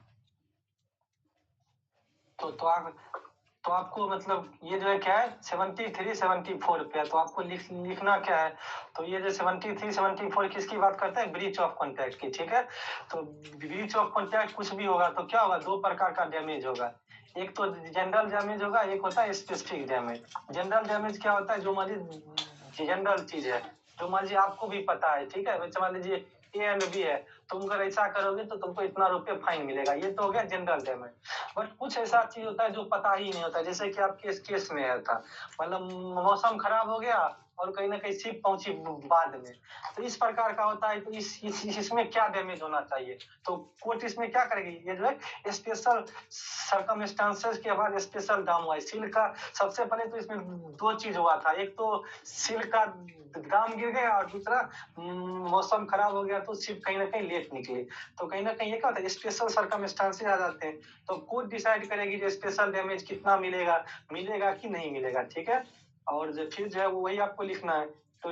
तो आपको मतलब ये जो है क्या है 73-74 पे है। तो आपको लिखना क्या है, तो ये जो 73-74 किसकी बात करता है, ब्रीच ऑफ कॉन्ट्रैक्ट की, ठीक है। तो ब्रीच ऑफ कॉन्ट्रैक्ट कुछ भी होगा तो क्या होगा, 2 प्रकार का डैमेज होगा। एक तो जनरल डैमेज होगा, एक होता है स्पेसिफिक डैमेज। जनरल डैमेज क्या होता है, जो मान लीजिए जनरल चीज है, जो मान लीजिए आपको भी पता है, ठीक है। मान लीजिए ए एंड बी है, तुम अगर ऐसा करोगे तो तुमको इतना रुपये फाइन मिलेगा, ये तो हो गया जनरल डैमेज। बट कुछ ऐसा चीज होता है जो पता ही नहीं होता, जैसे कि आपके इस केस में आया था, मतलब मौसम खराब हो गया और कहीं ना कहीं शिप पहुंची बाद में, तो इस प्रकार का होता है। तो इसमें क्या डैमेज होना चाहिए, तो कोर्ट इसमें क्या करेगी, ये जो है स्पेशल सर्कमस्टांसेस के बाद स्पेशल दाम हुआ है सिल्क का। सबसे पहले तो इसमें 2 चीज हुआ था, एक तो सिल्क का दाम गिर गया और दूसरा मौसम खराब हो गया तो शिप कहीं ना कहीं लेट निकली। तो कहीं ना कहीं ये क्या होता है, स्पेशल सर्कमस्टांसेस आ जाते हैं। तो कोर्ट डिसाइड करेगी कि स्पेशल डैमेज कितना मिलेगा कि नहीं मिलेगा, ठीक है। और जो फिर जो है वही आपको लिखना है। तो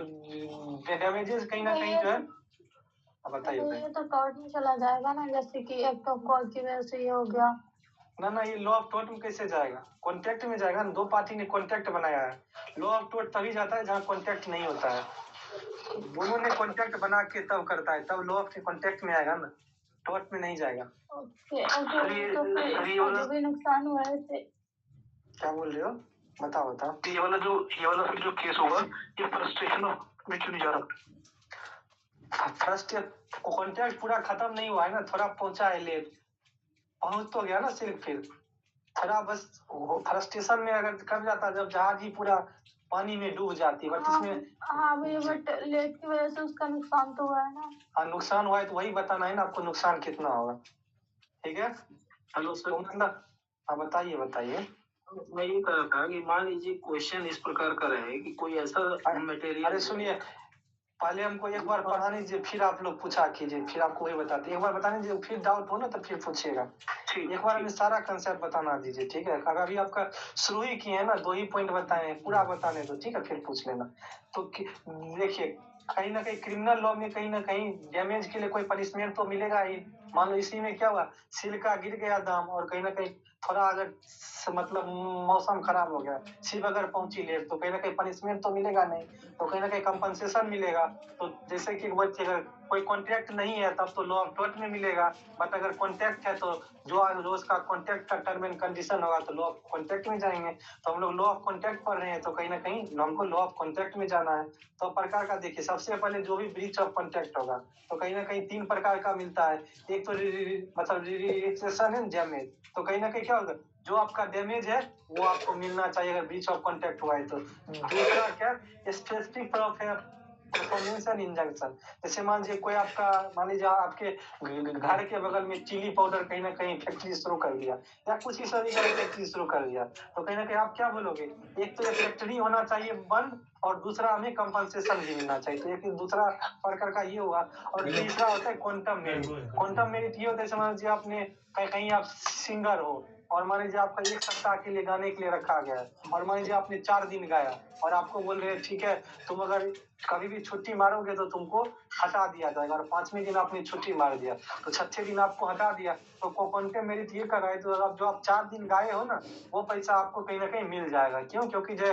डैमेजेस कहीं ना कहीं जो है, बताइए। ये तो टॉर्ट में चला जाएगा ना, जैसे कि एक तो कॉल की वजह से ये हो गया। ना ये लॉ ऑफ टॉर्ट में कैसे जाएगा, कॉन्ट्रैक्ट में जाएगा ना। 2 पार्टी ने कॉन्ट्रैक्ट बनाया है, लॉ ऑफ टॉर्ट तभी जाता है जहाँ कॉन्ट्रैक्ट नहीं होता है। दोनों ने कॉन्ट्रैक्ट बना के तब करता है, तब लॉ ऑफ कॉन्ट्रैक्ट में आएगा ना, टॉर्ट में नहीं जाएगा। ओके तो फिर जो भी नुकसान हुआ है इसे क्या बोल रहे हो, बताओ। ये वाला फिर जो केस होगा, ये फ्रस्ट्रेशन में क्यों नहीं जा रहा? फर्स्ट कॉन्ट्रैक्ट पूरा खत्म नहीं हुआ है ना, थोड़ा पहुंचा है लेट, पहुंच तो गया ना सिर्फ फिर। थोड़ा बस फ्रस्ट्रेशन में अगर कर जाता, जब जहाज ही पूरा पानी में डूब जाती, बट इसमें हाँ भैया, बट लेट की वजह से उसका नुकसान तो हुआ है ना। हाँ, नुकसान हुआ है तो वही बताना है ना आपको, नुकसान कितना होगा। ठीक है, हेलो तो सर, मतलब हाँ बताइए बताइए। मैं ये कह रहा था कि मान लीजिए क्वेश्चन इस प्रकार का रहे कि कोई ऐसा मटेरियल। अरे सुनिए, पहले हमको एक बार पढ़ा दीजिए, फिर आप लोग पूछा कीजिए, फिर आपको वही बताते। एक बार बता दीजिए, फिर डाउट हो ना तो फिर पूछिएगा। एक बार हमें सारा कंसेप्ट बताना दीजिए, ठीक है। अगर अभी आपका शुरू ही किए हैं ना, 2 ही पॉइंट बताए हैं, पूरा बताने दो, ठीक है, फिर पूछ लेना। तो देखिए, कहीं ना कहीं क्रिमिनल लॉ में कहीं ना कहीं डैमेज के लिए कोई पनिशमेंट तो मिलेगा ही। मान लो इसी में क्या हुआ, सिल का गिर गया दाम, और कहीं ना कहीं थोड़ा अगर मतलब मौसम खराब हो गया, सिर्फ अगर पहुंची लेट, तो कहीं ना कहीं पनिशमेंट तो मिलेगा नहीं, तो कहीं ना कहीं कंपनसेशन मिलेगा। तो जैसे कि बच्चे अगर कोई कॉन्ट्रैक्ट नहीं है तब तो लॉ ऑफ टॉर्ट में मिलेगा, बट अगर कॉन्ट्रैक्ट है तो जो उसका कॉन्ट्रैक्ट का टर्म एंड कंडीशन होगा तो लॉ ऑफ कॉन्ट्रैक्ट में जाएंगे। तो हम लोग लॉ ऑफ कॉन्ट्रैक्ट पढ़ रहे हैं, तो कहीं ना कहीं हमको लॉ ऑफ कॉन्ट्रैक्ट में जाना है। तो प्रकार का देखिए, सबसे पहले जो भी ब्रीच ऑफ कॉन्ट्रैक्ट होगा तो कहीं ना कहीं 3 प्रकार का मिलता है। एक तो मतलब रिएक्शन एंड डैमेज, तो कहीं ना कहीं क्या होगा, जो आपका डैमेज है वो आपको मिलना चाहिए अगर ब्रीच ऑफ कॉन्ट्रैक्ट हुआ है तो। दूसरा क्या, स्पेसिफिक परफॉर्मेंस एंड इंजंक्शन। जैसे मान लीजिए कोई आपका, मान लीजिए आपके घर के बगल में चिली पाउडर कहीं ना कहीं फैक्ट्री शुरू कर दिया, या कुछ ही सभी का फैक्ट्री शुरू कर दिया, तो कहीं ना कहीं आप क्या बोलोगे, एक तो ये फैक्ट्री होना चाहिए बंद, और दूसरा हमें कंपनसेशन भी मिलना चाहिए। तो एक दूसरा प्रकार का ये हुआ। और तीसरा होता है क्वांटम मेरिट। क्वांटम मेरिट ये होता है, समझ लीजिए आपने कहीं आप सिंगर हो, और मान लीजिए आपका 1 सप्ताह के लिए गाने के लिए रखा गया है, और मान लीजिए आपने 4 दिन गाया, और आपको बोल रहे हैं ठीक है, तुम अगर कभी भी छुट्टी मारोगे तो तुमको हटा दिया जाएगा, और 5वें दिन आपने छुट्टी मार दिया तो 6ठे दिन आपको हटा दिया। तो क्वांटम मेरिट ये कर रहा है, तो अब जो आप 4 दिन गाए हो ना, वो पैसा आपको कहीं ना कहीं मिल जाएगा। क्यों? क्योंकि जो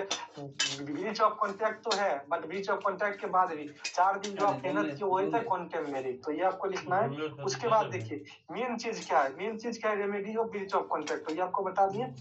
ब्रीच ऑफ कॉन्ट्रैक्ट तो है, बट ब्रीच ऑफ कॉन्ट्रैक्ट के बाद भी 4 दिन जो आप मेहनत किए वही था क्वांटम मेरिट, तो ये आपको लिखना है। उसके बाद देखिए मेन चीज क्या है, मेन चीज क्या है, remedy of breach of contract, तो ये आपको बता दिए।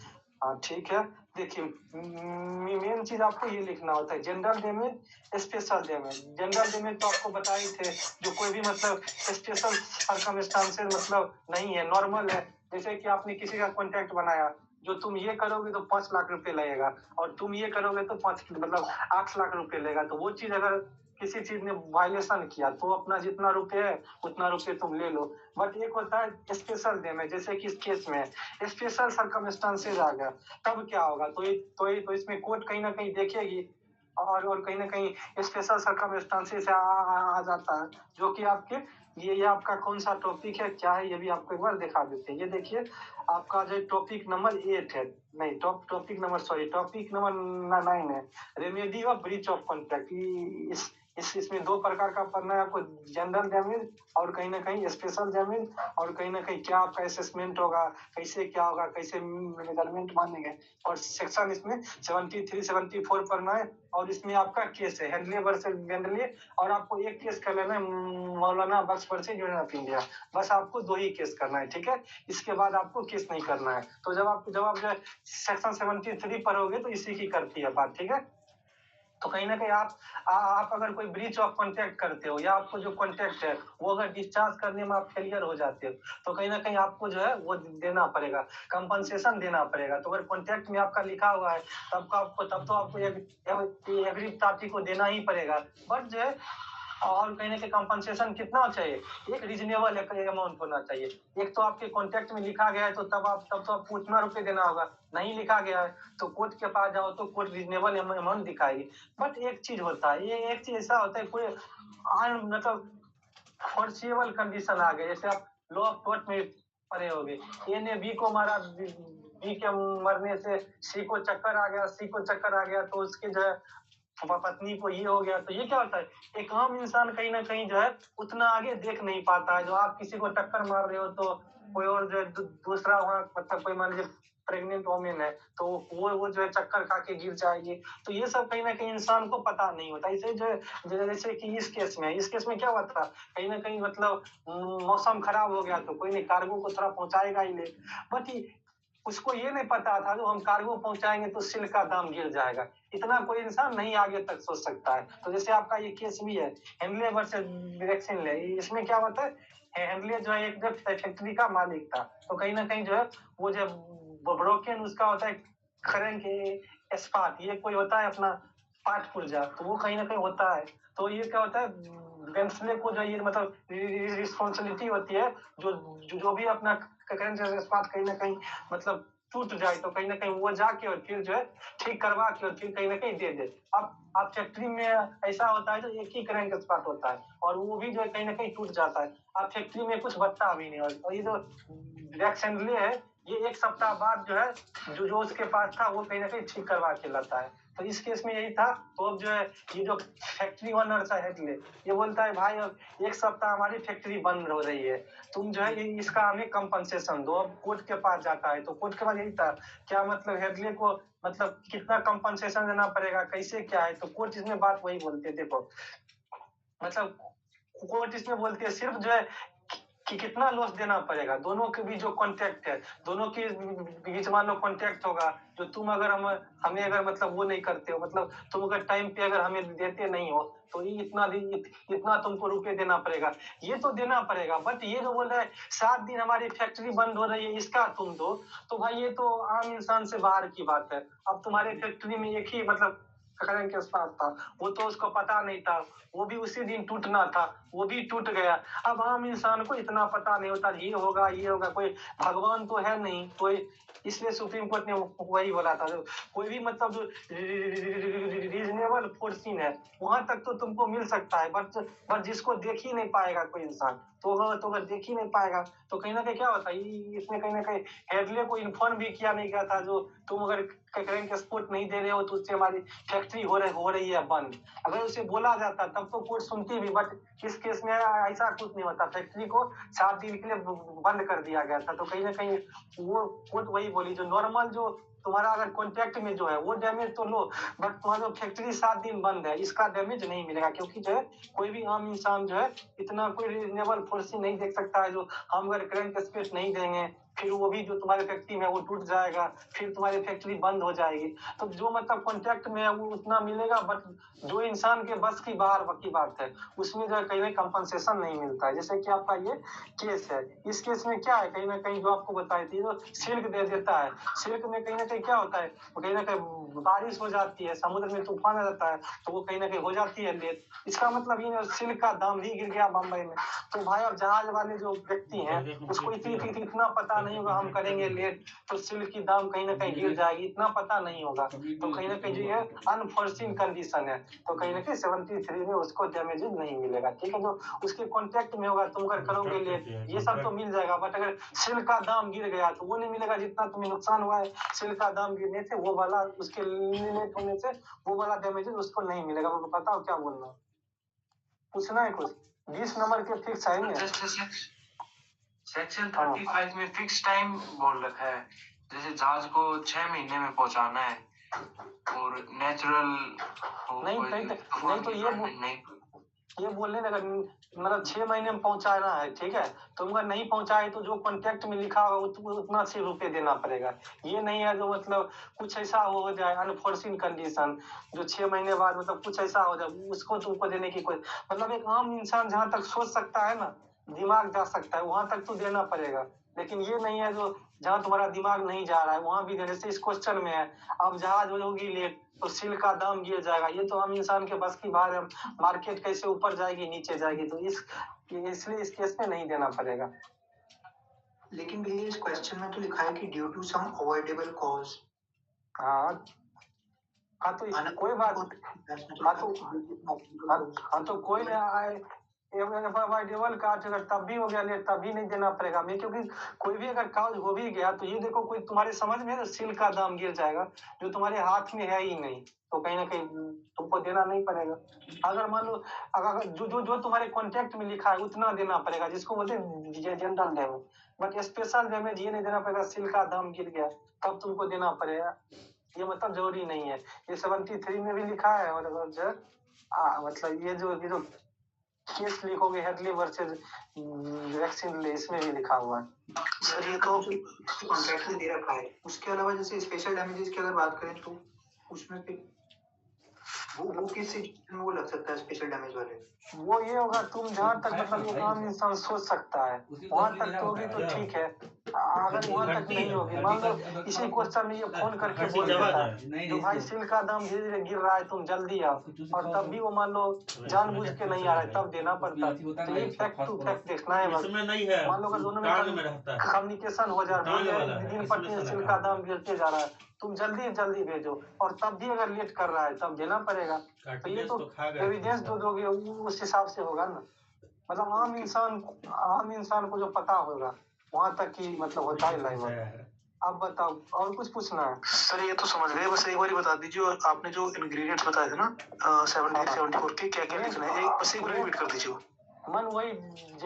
हाँ ठीक है, देखिए मेन चीज आपको ये लिखना होता है, general damage, special damage. General damage तो आपको बताए थे, जो कोई भी मतलब स्पेशल सर्कमस्टांसेस मतलब नहीं है, नॉर्मल है। जैसे कि आपने किसी का कॉन्ट्रैक्ट बनाया, जो तुम ये करोगे तो 5 लाख रुपए लगेगा, और तुम ये करोगे तो 5 मतलब 8 लाख रुपए लगेगा। तो वो चीज अगर किसी चीज ने वायलेशन किया तो अपना जितना रुपए है उतना रुपए तुम ले लो। बट एक होता है स्पेशल डैमेज, जैसे कि इस केस में स्पेशल सर्कमस्टांसेस आ गया, तब क्या होगा, तो इसमें कोर्ट कहीं ना कहीं देखेगी, और कहीं ना कहीं स्पेशल सर्कमस्टांसेस आ जाता है, जो कि आपके ये आपका कौन सा टॉपिक है, क्या है, ये भी आपको एक बार दिखा देते हैं। ये देखिए आपका जो टॉपिक नंबर 8 है, नहीं टॉपिक नंबर 9 है, remedy of breach of contract. इसमें 2 प्रकार का पढ़ना है आपको, जनरल डैमेज और कहीं ना कहीं स्पेशल डैमेज, और कहीं ना कहीं क्या आपका असेसमेंट होगा, कैसे क्या होगा, कैसे मेजरमेंट मानेंगे। और सेक्शन इसमें 73 74 पढ़ना है, और इसमें आपका केस है हेनले वर्सेस बेंडले, और आपको एक केस कर लेना है मौलाना बख्श वर्सेस यूनियन ऑफ इंडिया। बस आपको 2 ही केस करना है, ठीक है, इसके बाद आपको केस नहीं करना है। तो जब आप जो सेक्शन 73 पढ़ोगे तो इसी की करती है बात, ठीक है। तो कहीं ना कहीं आप अगर कोई ब्रीच ऑफ कॉन्ट्रैक्ट करते हो, या आपको जो कॉन्ट्रैक्ट है वो अगर डिस्चार्ज करने में आप फेलियर हो जाते हो, तो कहीं ना कहीं आपको जो है वो देना पड़ेगा, कंपनसेशन देना पड़ेगा। तो अगर कॉन्ट्रैक्ट में आपका लिखा हुआ है तब तो आपको एवरी पार्टी को देना ही पड़ेगा। बट जो है, और कहीं ना कहीं कंपनसेशन कितना चाहिए, एक रीजनेबल अमाउंट होना चाहिए। एक तो आपके कॉन्ट्रैक्ट में लिखा गया है तो तब तो आपको उतना रुपए देना होगा, नहीं लिखा गया है तो कोर्ट के पास जाओ तो कोर्ट रीजनेबल अमाउंट दिखाएगी। बट एक चीज होता है, ये एक चीज ऐसा होता है, कोई मतलब फोर्सिबल कंडीशन आ गए, जैसे आप लॉ ऑफ टॉर्ट में पढ़े होगे, ए ने बी को मारा, बी के मरने से सी को चक्कर आ गया, तो उसके जो है पत्नी को ये हो गया। तो ये क्या होता है, एक आम इंसान कहीं ना कहीं जो है उतना आगे देख नहीं पाता है। जो आप किसी को टक्कर मार रहे हो तो कोई और जो है दूसरा वहाँ मतलब कोई मान लीजिए प्रेग्नेंट वोमेन है तो वो जो है चक्कर खा के गिर जाएगी। तो ये सब कहीं ना कहीं इंसान को पता नहीं होता। इसे जो जैसे कि इस केस में क्या हुआ था, कहीं ना कहीं मतलब मौसम खराब हो गया तो कोई नहीं, कार्गो को थोड़ा पहुंचाएगा ही ले, बट उसको ये नहीं पता था जो हम कार्गो पहुंचाएंगे तो सिल का दाम गिर जाएगा। इतना कोई इंसान नहीं आगे तक सोच सकता है। तो जैसे आपका ये केस भी है हेनले वर्सेस डायरेक्शनले, इसमें क्या होता है, हेनले जो है एक फैक्ट्री का मालिक था, तो कहीं ना कहीं जो है वो जो ब्रोकन उसका होता है करंट स्पार्क, ये कोई होता है अपना पाठ पुर्जा, तो वो कहीं ना कहीं होता है। तो ये क्या होता है, वेंसले को जो ये मतलब रिस्पॉन्सिबिलिटी होती है, जो भी अपना करंट स्पार्क कहीं ना कहीं मतलब टूट जाए तो कहीं ना कहीं वो जाके और फिर जो है ठीक करवा के और फिर कहीं ना कहीं दे दे। अब फैक्ट्री में ऐसा होता है जो एक ही करंट स्पार्क होता है और वो भी जो है कहीं ना कहीं टूट जाता है। अब फैक्ट्री में कुछ बचता भी नहीं, और ये जो रिएक्शनले है ये एक सप्ताह बाद जो है जो उसके पास था वो कहीं ना कहीं ठीक करवा के लाता है। तो इस केस में यही था। तो अब जो है ये जो फैक्ट्री ओनर सा हेडले ये बोलता है भाई अब एक सप्ताह हमारी फैक्ट्री बंद हो रही है, तुम जो है इसका हमें कंपनसेशन दो। अब कोर्ट के पास जाता है, तो कोर्ट के पास यही था क्या मतलब हेडले को मतलब कितना कंपनसेशन देना पड़ेगा, कैसे क्या है। तो कोर्ट इसमें बात वही बोलते, देखो मतलब कोर्ट इसमें बोलते हैं सिर्फ जो है कि कितना लॉस देना पड़ेगा, दोनों के बीच जो कॉन्ट्रैक्ट है, दोनों के बीच मान लो कॉन्ट्रैक्ट होगा जो तुम अगर हमें अगर मतलब वो नहीं करते हो, मतलब तुम अगर टाइम पे अगर हमें देते नहीं हो तो ये इतना तुमको रुपए देना पड़ेगा, ये तो देना पड़ेगा। बट ये जो बोल रहा है 7 दिन हमारी फैक्ट्री बंद हो रही है इसका तुम दो, तो भाई ये तो आम इंसान से बाहर की बात है। अब तुम्हारे फैक्ट्री में एक ही मतलब करंट के पास था, वो तो उसको पता नहीं था, वो भी उसी दिन टूटना था, वो भी टूट गया। अब आम इंसान को इतना पता नहीं होता ये होगा ये होगा, कोई भगवान तो है नहीं कोई, इसलिए सुप्रीम कोर्ट ने वही बोला था कोई भी मतलब जो रीजनेबल फोर्सिंग है वहां तक तो तुमको मिल सकता है, बट जिसको देख ही नहीं पाएगा कोई इंसान, तो अगर देख ही नहीं पाएगा तो कहीं ना कहीं क्या होता है, इसने कहीं ना कहीं हेडले को इन्फॉर्म भी किया नहीं गया था जो तुम अगर करंट सपोर्ट नहीं दे रहे हो तो उससे हमारी फैक्ट्री हो रही है बंद। अगर उसे बोला जाता तब तो कोर्ट सुनती भी, बट इस केस में ऐसा कुछ नहीं होता, फैक्ट्री को 7 दिन के लिए बंद कर दिया गया था। तो कहीं ना कहीं वो कोर्ट वही बोली जो नॉर्मल जो तुम्हारा अगर कॉन्ट्रैक्ट में जो है वो डैमेज तो लो, बट तुम्हारा फैक्ट्री 7 दिन बंद है इसका डैमेज नहीं मिलेगा, क्योंकि जो है कोई भी आम इंसान जो है इतना कोई रीजनेबल फोर्सिंग नहीं देख सकता है जो हम अगर करंट स्पेस नहीं देंगे फिर वो भी जो तुम्हारे फैक्ट्री में वो टूट जाएगा, फिर तुम्हारी फैक्ट्री बंद हो जाएगी। तो जो मतलब कॉन्ट्रैक्ट में है वो उतना मिलेगा, बट जो इंसान के बस की बाहर की बात है उसमें जो है कहीं ना कंपनसेशन नहीं मिलता है। जैसे कि आपका ये केस है, इस केस में क्या है कहीं ना कहीं जो आपको बताई थी जो सिल्क दे देता है, सिल्क में कहीं ना कहीं क्या होता है, कहीं ना कहीं बारिश हो जाती है, समुद्र में तूफान आ जाता है तो वो कहीं ना कहीं हो जाती है लेट। इसका मतलब ये सिल्क का दाम भी गिर गया बम्बई में। तो भाई अब जहाज वाले जो व्यक्ति हैं उसको इतना पता नहीं होगा हम करेंगे लेट तो सिल्क की दाम कहीं ना कहीं गिर जाएगी, इतना पता नहीं होगा। तो कहीं ना कहीं जो ये अनफोर्सिन कंडीशन है तो कहीं ना कहीं 73 में उसको डैमेज नहीं मिलेगा। ठीक है, जो उसके कॉन्ट्रैक्ट में होगा तुम अगर करोगे लेट ये सब तो मिल जाएगा, बट अगर सिल्क का दाम गिर गया तो वो नहीं मिलेगा जितना तुम्हें नुकसान हुआ है सिल्क का दाम गिरने से, वो वाला उसके लेट होने से वो वाला डैमेज उसको नहीं मिलेगा। वो बताओ क्या बोलना, पूछना है कुछ? 20 नंबर के फिक्स है सेक्शन 35 में फिक्स टाइम बोल रखा है, जैसे जहाज को 6 महीने में पहुंचाना है और नेचुरल नहीं तो ये बोलने लगा मतलब 6 महीने में पहुंचाना है, ठीक है, तुम अगर नहीं पहुंचाए तो जो कॉन्ट्रैक्ट में लिखा होगा उतना से रुपए देना पड़ेगा। ये नहीं है जो मतलब कुछ ऐसा हो जाए अनफोर्सिन कंडीशन जो 6 महीने बाद मतलब कुछ ऐसा हो जाए उसको तुमको देने की कोई मतलब, एक आम इंसान जहाँ तक सोच सकता है ना, दिमाग जा सकता है वहां तक तो देना पड़ेगा। लेकिन ये नहीं है जो जहाँ तुम्हारा दिमाग नहीं जा रहा है वहां भी देने से, इस क्वेश्चन में है अब जहाज होगी लेट तो सिल्क का दाम गिर जाएगा, ये तो हम इंसान के बस की बात है, मार्केट कैसे ऊपर जाएगी नीचे जाएगी, तो इसलिए इस केस में नहीं देना पड़ेगा। लेकिन भैया इस क्वेश्चन में तो लिखा है कि due to some avoidable cause. हाँ तो कोई बात हाँ तो कोई अवॉइडेबल काज अगर तब भी हो गया लेट तब भी नहीं देना पड़ेगा मैं, क्योंकि कोई भी अगर काज हो भी गया तो ये देखो कोई तुम्हारे समझ में है सिल्क का दाम गिर जाएगा जो तुम्हारे हाथ में है ही नहीं, तो कहीं ना कहीं तुमको देना नहीं पड़ेगा। अगर मान लो अगर जो तुम्हारे कॉन्ट्रैक्ट में लिखा है उतना देना पड़ेगा, जिसको बोलते हैं general damage, but special damage ये नहीं देना पड़ेगा सिल्क का दाम गिर गया तब तुमको देना पड़ेगा, ये मतलब जरूरी नहीं है। ये 73 में भी लिखा है और मतलब ये जो केस लिखोगे हेडली वर्सेस वैक्सीन इसमें भी लिखा हुआ है। सर ये तो कॉन्ट्रैक्ट में दे रखा है, उसके अलावा जैसे स्पेशल डैमेजेस की अगर बात करें तो उसमें फिर वो किस सिचुएशन में वो लग सकता है स्पेशल डैमेज वाले? वो ये होगा तुम जहाँ तक मतलब एक आम इंसान सोच सकता है वहां तक तो भी तो ठीक है, अगर वहाँ तक नहीं होगी, मान लो इसी क्वेश्चन में ये फोन करके बोल देता है जो भाई सिल का दाम धीरे धीरे गिर रहा है, तुम जल्दी आओ, और तब भी वो मान लो जानबूझ के नहीं आ रहा है, तब देना पड़ता है। तो ये फैक्ट टू फैक्ट देखना है बस। मान लो अगर दोनों में कम्युनिकेशन हो जाए, दिन पर दिन सिल का दाम गिरते जा रहा है, तुम जल्दी जल्दी भेजो, और तब भी अगर लेट कर रहा है तब देना पड़ेगा। तो ये तो एविडेंस जो दोगे उस हिसाब से होगा ना, मतलब आम इंसान को जो पता होगा वहाँ तक की मतलब होता है लाइव। अब बताओ और कुछ पूछना है? सर ये तो समझ गए, बस एक बार बता दीजिए आपने जो इंग्रेडिएंट्स बताए थे ना 74 के क्या क्या लिखना है, बस एक बार रिपीट कर दीजिए। मन वही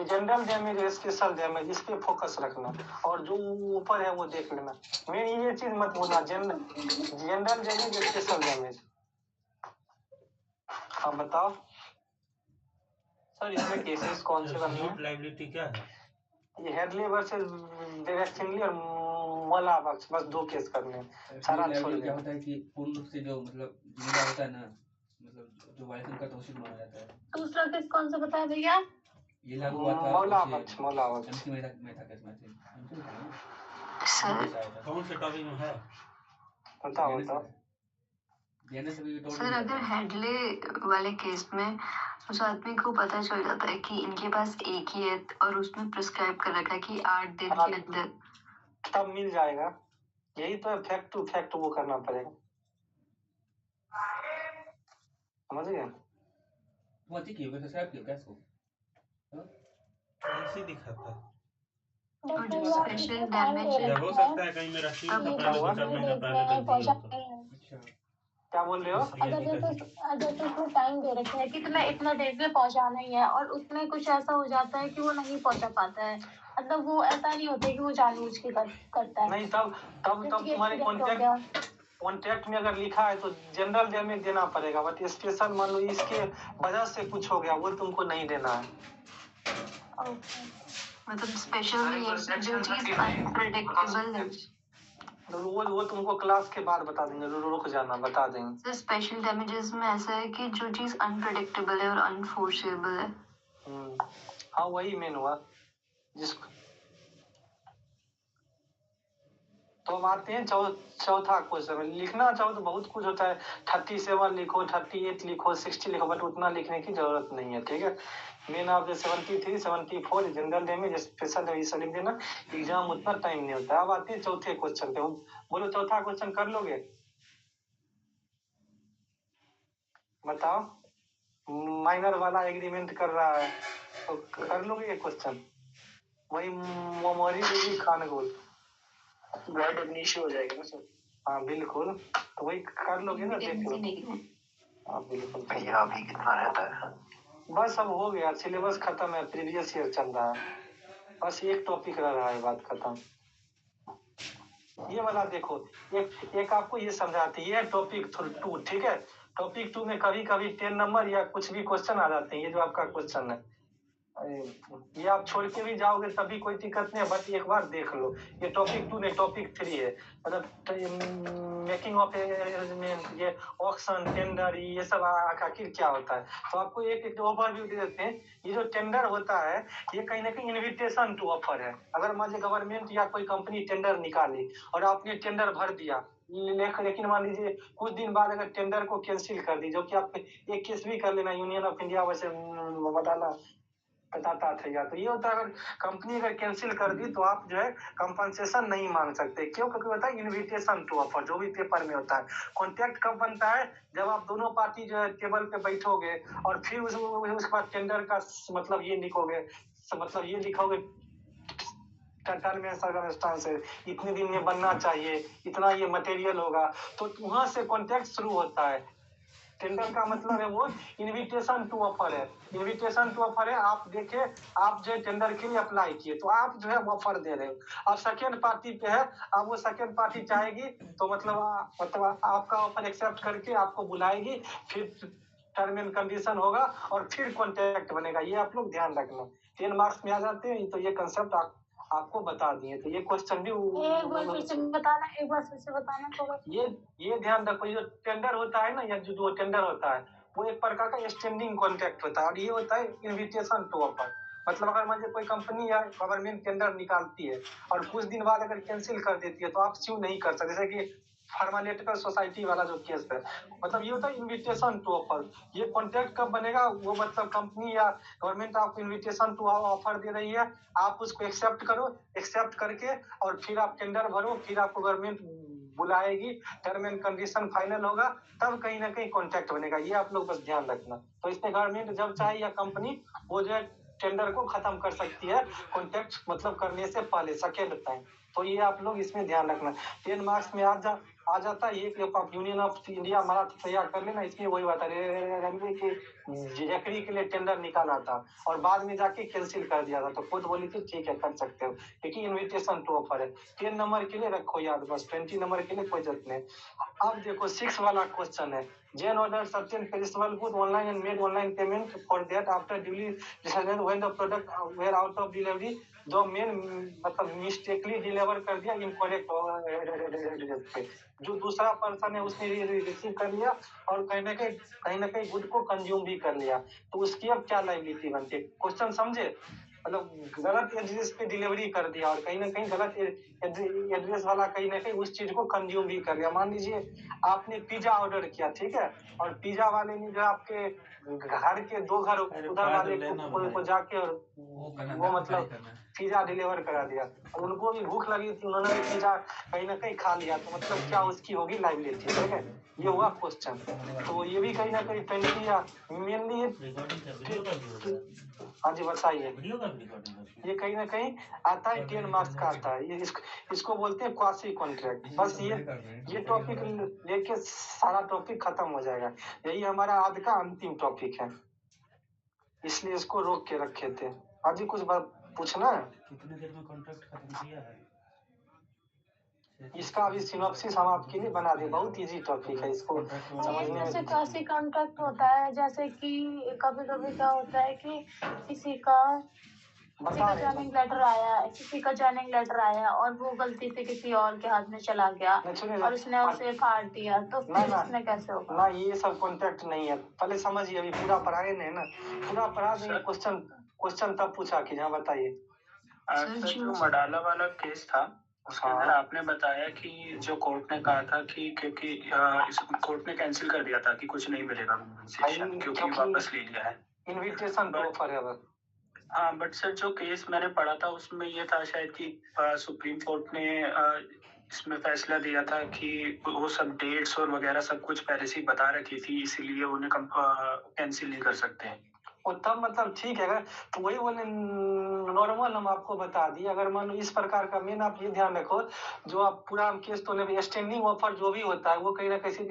जनरल डैमेज, स्पेशल डैमेज, इस पे फोकस रखना, और जो ऊपर है वो देख लेना। मेन ये चीज मत भूलना, जनरल डैमेज, स्पेशल डैमेज। हाँ बताओ सर, इसमें केसेस कौन से करने हैं? लायबिलिटी क्या है? ये हेडली वर्सेस डायरेक्टली और मोला बक्स, बस 2 केस करने हैं, सारा छोड़ क्या होता है कि पूर्ण रूप से जो मतलब जिम्मेदार होता है ना, मतलब जो वायलेशन करता है उसी को माना जाता है। दूसरा केस कौन सा बताया भैया? ये लागू हुआ था मौला बक्स, मौला बक्स। एमसी में था केस में सर कौन से टॉपिक में है बताओ बताओ। सर अगर हेडले वाले केस में उस आदमी को पता चल जाता है कि इनके पास एक ही है और उसमें प्रिस्क्राइब कर रखा है कि 8 दिन के अंदर, तब मिल जाएगा। यही तो फैक्ट टू फैक्ट वो करना पड़ेगा, समझ गए? वो ठीक है, प्रिस्क्राइब किया क्या इसको? ऐसे दिखाता है। स्पेशल डैमेज हो सकता है कहीं मेरा टीम का पहले कुछ महीना पहले अच्छा क्या बोल रहे हो? अगर तो उसमें टाइम दे रखे है कि तुम्हें इतना डेट में पहुंचाना ही है, और उसमें कुछ ऐसा हो जाता है कि वो नहीं पहुंचा पाता है, मतलब वो ऐसा नहीं होता कि वो जानबूझ के करता है। नहीं, तब तुम्हारे कॉन्ट्रैक्ट में अगर लिखा है तो जनरल डैमेज देना पड़ेगा, बट स्पेशल मान लो इसके वजह से कुछ हो गया वो तुमको नहीं देना है। मतलब स्पेशल में ये जो चीज अनप्रेडिक्टेबल है वो तुमको क्लास के बाद बता देंगे, रुक जाना, बता देंगे। सर स्पेशल डैमेजेस में ऐसा है कि जो चीज अनप्रेडिक्टेबल है और अनफोर्सेबल है। हाँ वही मेन हुआ जिसको। तो हम आते हैं चौथा क्वेश्चन। लिखना चाहो तो बहुत कुछ होता है, 37 लिखो, 38 लिखो, 60 लिखो, बट उतना लिखने की जरूरत नहीं है, ठीक है। Main of 73, 74 general damage, special damage लिख देना, एग्जाम उतना टाइम नहीं होता है। अब आते हैं चौथे क्वेश्चन पे। बोलो चौथा क्वेश्चन कर लोगे? बताओ। माइनर वाला एग्रीमेंट कर रहा है तो कर लोगे ये क्वेश्चन? वही मोमोरी देवी खानगोल वर्ड इग्निशियो हो जाएगा ना सर? हाँ बिल्कुल, तो वही कर लोगे ना, देख लो। हाँ बिल्कुल। भैया अभी कितना रहता है? बस अब हो गया, सिलेबस खत्म है, प्रीवियस ईयर चल रहा है, बस एक टॉपिक रह रहा है, बात खत्म। ये वाला देखो, एक आपको ये समझाते हैं, ये टॉपिक 2, ठीक है। टॉपिक 2 में कभी कभी 10 नंबर या कुछ भी क्वेश्चन आ जाते हैं, ये जो आपका क्वेश्चन है ये आप छोड़ के भी जाओगे तभी कोई दिक्कत नहीं है, बट एक बार देख लो। ये टॉपिक 2 नहीं, टॉपिक 3 है, मतलब मेकिंग ऑफ ये ऑक्शन, टेंडर, ये सब आखिर क्या होता है। तो आपको एक ओवरव्यू दे देते हैं। ये जो टेंडर होता है ये कहीं ना कहीं इन्विटेशन टू ऑफर है। अगर मान लीजिए गवर्नमेंट या कोई कंपनी टेंडर निकाली और आपने टेंडर भर दिया, लेकिन मान लीजिए कुछ दिन बाद अगर टेंडर को कैंसिल कर दी, जो कि आप एक केस भी कर लेना, यूनियन ऑफ इंडिया वैसे बताना बताता था। तो ये होता है अगर कंपनी अगर कैंसिल कर दी तो आप जो है कंपनसेशन नहीं मांग सकते। क्यों? क्योंकि होता है इन्विटेशन टू ऑफर, जो भी पेपर में होता है। कॉन्ट्रैक्ट कब बनता है? जब आप दोनों पार्टी जो है टेबल पे बैठोगे और फिर उसके बाद टेंडर का मतलब ये लिखोगे, मतलब ये लिखोगे टर्म एंड सर्कमस्टांसेस, इतने दिन में बनना चाहिए, इतना ये मटेरियल होगा, तो वहां से कॉन्ट्रैक्ट शुरू होता है। टेंडर का मतलब है वो इन्विटेशन टू ऑफर है। इन्विटेशन टू ऑफर है, आप देखे आप जो टेंडर के लिए अप्लाई किए तो आप जो है ऑफर दे रहे हो। अब सेकेंड पार्टी पे है, अब वो सेकेंड पार्टी चाहेगी तो मतलब आपका ऑफर एक्सेप्ट करके आपको बुलाएगी, फिर टर्म एंड कंडीशन होगा और फिर कॉन्ट्रैक्ट बनेगा। ये आप लोग ध्यान रखना, 10 मार्क्स में आ जाते हैं, तो ये कंसेप्ट आपको बता दिए। तो ये क्वेश्चन भी एक बार फिर से बताना थोड़ा। ये ध्यान रखो, जो टेंडर होता है ना, या जो टेंडर होता है वो एक प्रकार का स्टैंडिंग कॉन्ट्रैक्ट होता है, और ये होता है इन्विटेशन टू ऑफर। मतलब अगर मान लीजिए कोई कंपनी या गवर्नमेंट टेंडर निकालती है और कुछ दिन बाद अगर कैंसिल कर देती है तो आप स्यू नहीं कर सकते, जैसे कि फार्मालेटिकल सोसाइटी वाला जो केस है। मतलब ये होता है इन्विटेशन टू ऑफर। ये कॉन्ट्रैक्ट कब बनेगा, वो मतलब कंपनी या गवर्नमेंट आपको इन्विटेशन टू ऑफर दे रही है, आप उसको एक्सेप्ट करो, एक्सेप्ट करके और फिर आप टेंडर भरो, फिर आपको गवर्नमेंट बुलाएगी, टर्म एंड कंडीशन फाइनल होगा, तब कहीं ना कहीं कॉन्ट्रैक्ट बनेगा। ये आप लोग बस ध्यान रखना। तो इसमें गवर्नमेंट जब चाहे या कंपनी वो जो है टेंडर को खत्म कर सकती है कॉन्ट्रैक्ट मतलब करने से पहले, सेकेंड टाइम। तो ये आप लोग इसमें ध्यान रखना। 10 मार्क्स में आ जाता है ये कि आप यूनियन ऑफ इंडिया हमारा तैयार कर लेना। इसमें वही बात है, रेलवे के जैकरी के लिए टेंडर निकाला था और बाद में जाके कैंसिल कर दिया था, तो खुद बोली थी ठीक है कर सकते हो, क्योंकि इन्विटेशन टू ऑफर है। 10 नंबर के लिए रखो याद, बस 20 नंबर के लिए कोई जरूरत नहीं। अब देखो 6 वाला क्वेश्चन है, Jane ordered certain perishable goods online and made online payment for that after duly decided when the product were out of delivery, जो मेन मतलब मिस्टेकली डिलीवर कर दिया इनकरेक्ट एड्रेस पे। जो दूसरा पर्सन है उसने रिसीव कर लिया और कहीं ना कहीं गुड को कंज्यूम भी कर लिया, तो उसकी अब क्या लायबिलिटी बनती है? क्वेश्चन समझे? मतलब गलत एड्रेस पे डिलीवरी कर दिया और कहीं ना कहीं गलत एड्रेस वाला कहीं ना कहीं उस चीज को कंज्यूम भी कर लिया। मान लीजिए आपने पिज्जा ऑर्डर किया, ठीक है, और पिज्जा वाले ने जो आपके घर के 2 घर उधर वाले को जाके और वो मतलब पिज्जा डिलीवर करा दिया और उनको भी भूख लगी थी, उन्होंने भी पिज्जा कहीं ना कहीं खा लिया, तो मतलब क्या उसकी होगी लायबिलिटी? ठीक है, ये हुआ क्वेश्चन। तो ये भी कहीं ना कहीं पेनल्टी या मेनली हाँ जी बताइए, ये कहीं ना कहीं आता है 10 मार्क्स का आता है। ये इसको बोलते हैं क्वासी कॉन्ट्रैक्ट। बस ये टॉपिक लेके सारा टॉपिक खत्म हो जाएगा। यही हमारा आज का अंतिम टॉपिक है, इसलिए इसको रोक के रखे थे। आज ही कुछ बात पूछना है? कितने देर में कॉन्ट्रैक्ट खत्म किया है? इसका अभी सिनॉप्सिस हम आपके लिए बना दे, बहुत इजी टॉपिक है, इसको समझने जैसे में। क्वासी कॉन्ट्रैक्ट होता है, जैसे कि कभी कभी क्या होता है कि किसी का ज्वाइनिंग लेटर आया, किसी का ज्वाइनिंग लेटर आया और वो गलती से किसी और के हाथ में चला गया और उसने उसे फाड़ दिया, तो फिर इसमें कैसे होगा? ना ये सब कॉन्ट्रैक्ट नहीं है, पहले समझिए, अभी पूरा पढ़ाए नहीं ना, पूरा पढ़ा देंगे। क्वेश्चन तब पूछा कि हाँ बताइए। सर जो मडाला वाला केस था उसके अंदर आपने बताया कि जो कोर्ट ने कहा था कि क्योंकि इस कोर्ट ने कैंसिल कर दिया था कि कुछ नहीं मिलेगा कंपनसेशन क्योंकि वापस ले लिया है इन्विटेशन टू ऑफर है बस। हाँ बट सर जो केस मैंने पढ़ा था उसमें ये था शायद कि सुप्रीम कोर्ट ने इसमें फैसला दिया था कि वो सब डेट्स और वगैरह सब कुछ पहले से ही बता रखी थी, इसीलिए उन्हें कैंसिल नहीं कर सकते हैं। और तब मतलब ठीक है, अगर तो वही बोले नॉर्मल हम आपको बता दिए। अगर मान लो इस प्रकार का मेन आप ये ध्यान रखो, जो आप पूरा केस तो नहीं, स्टैंडिंग ऑफर जो भी होता है वो कहीं ना कहीं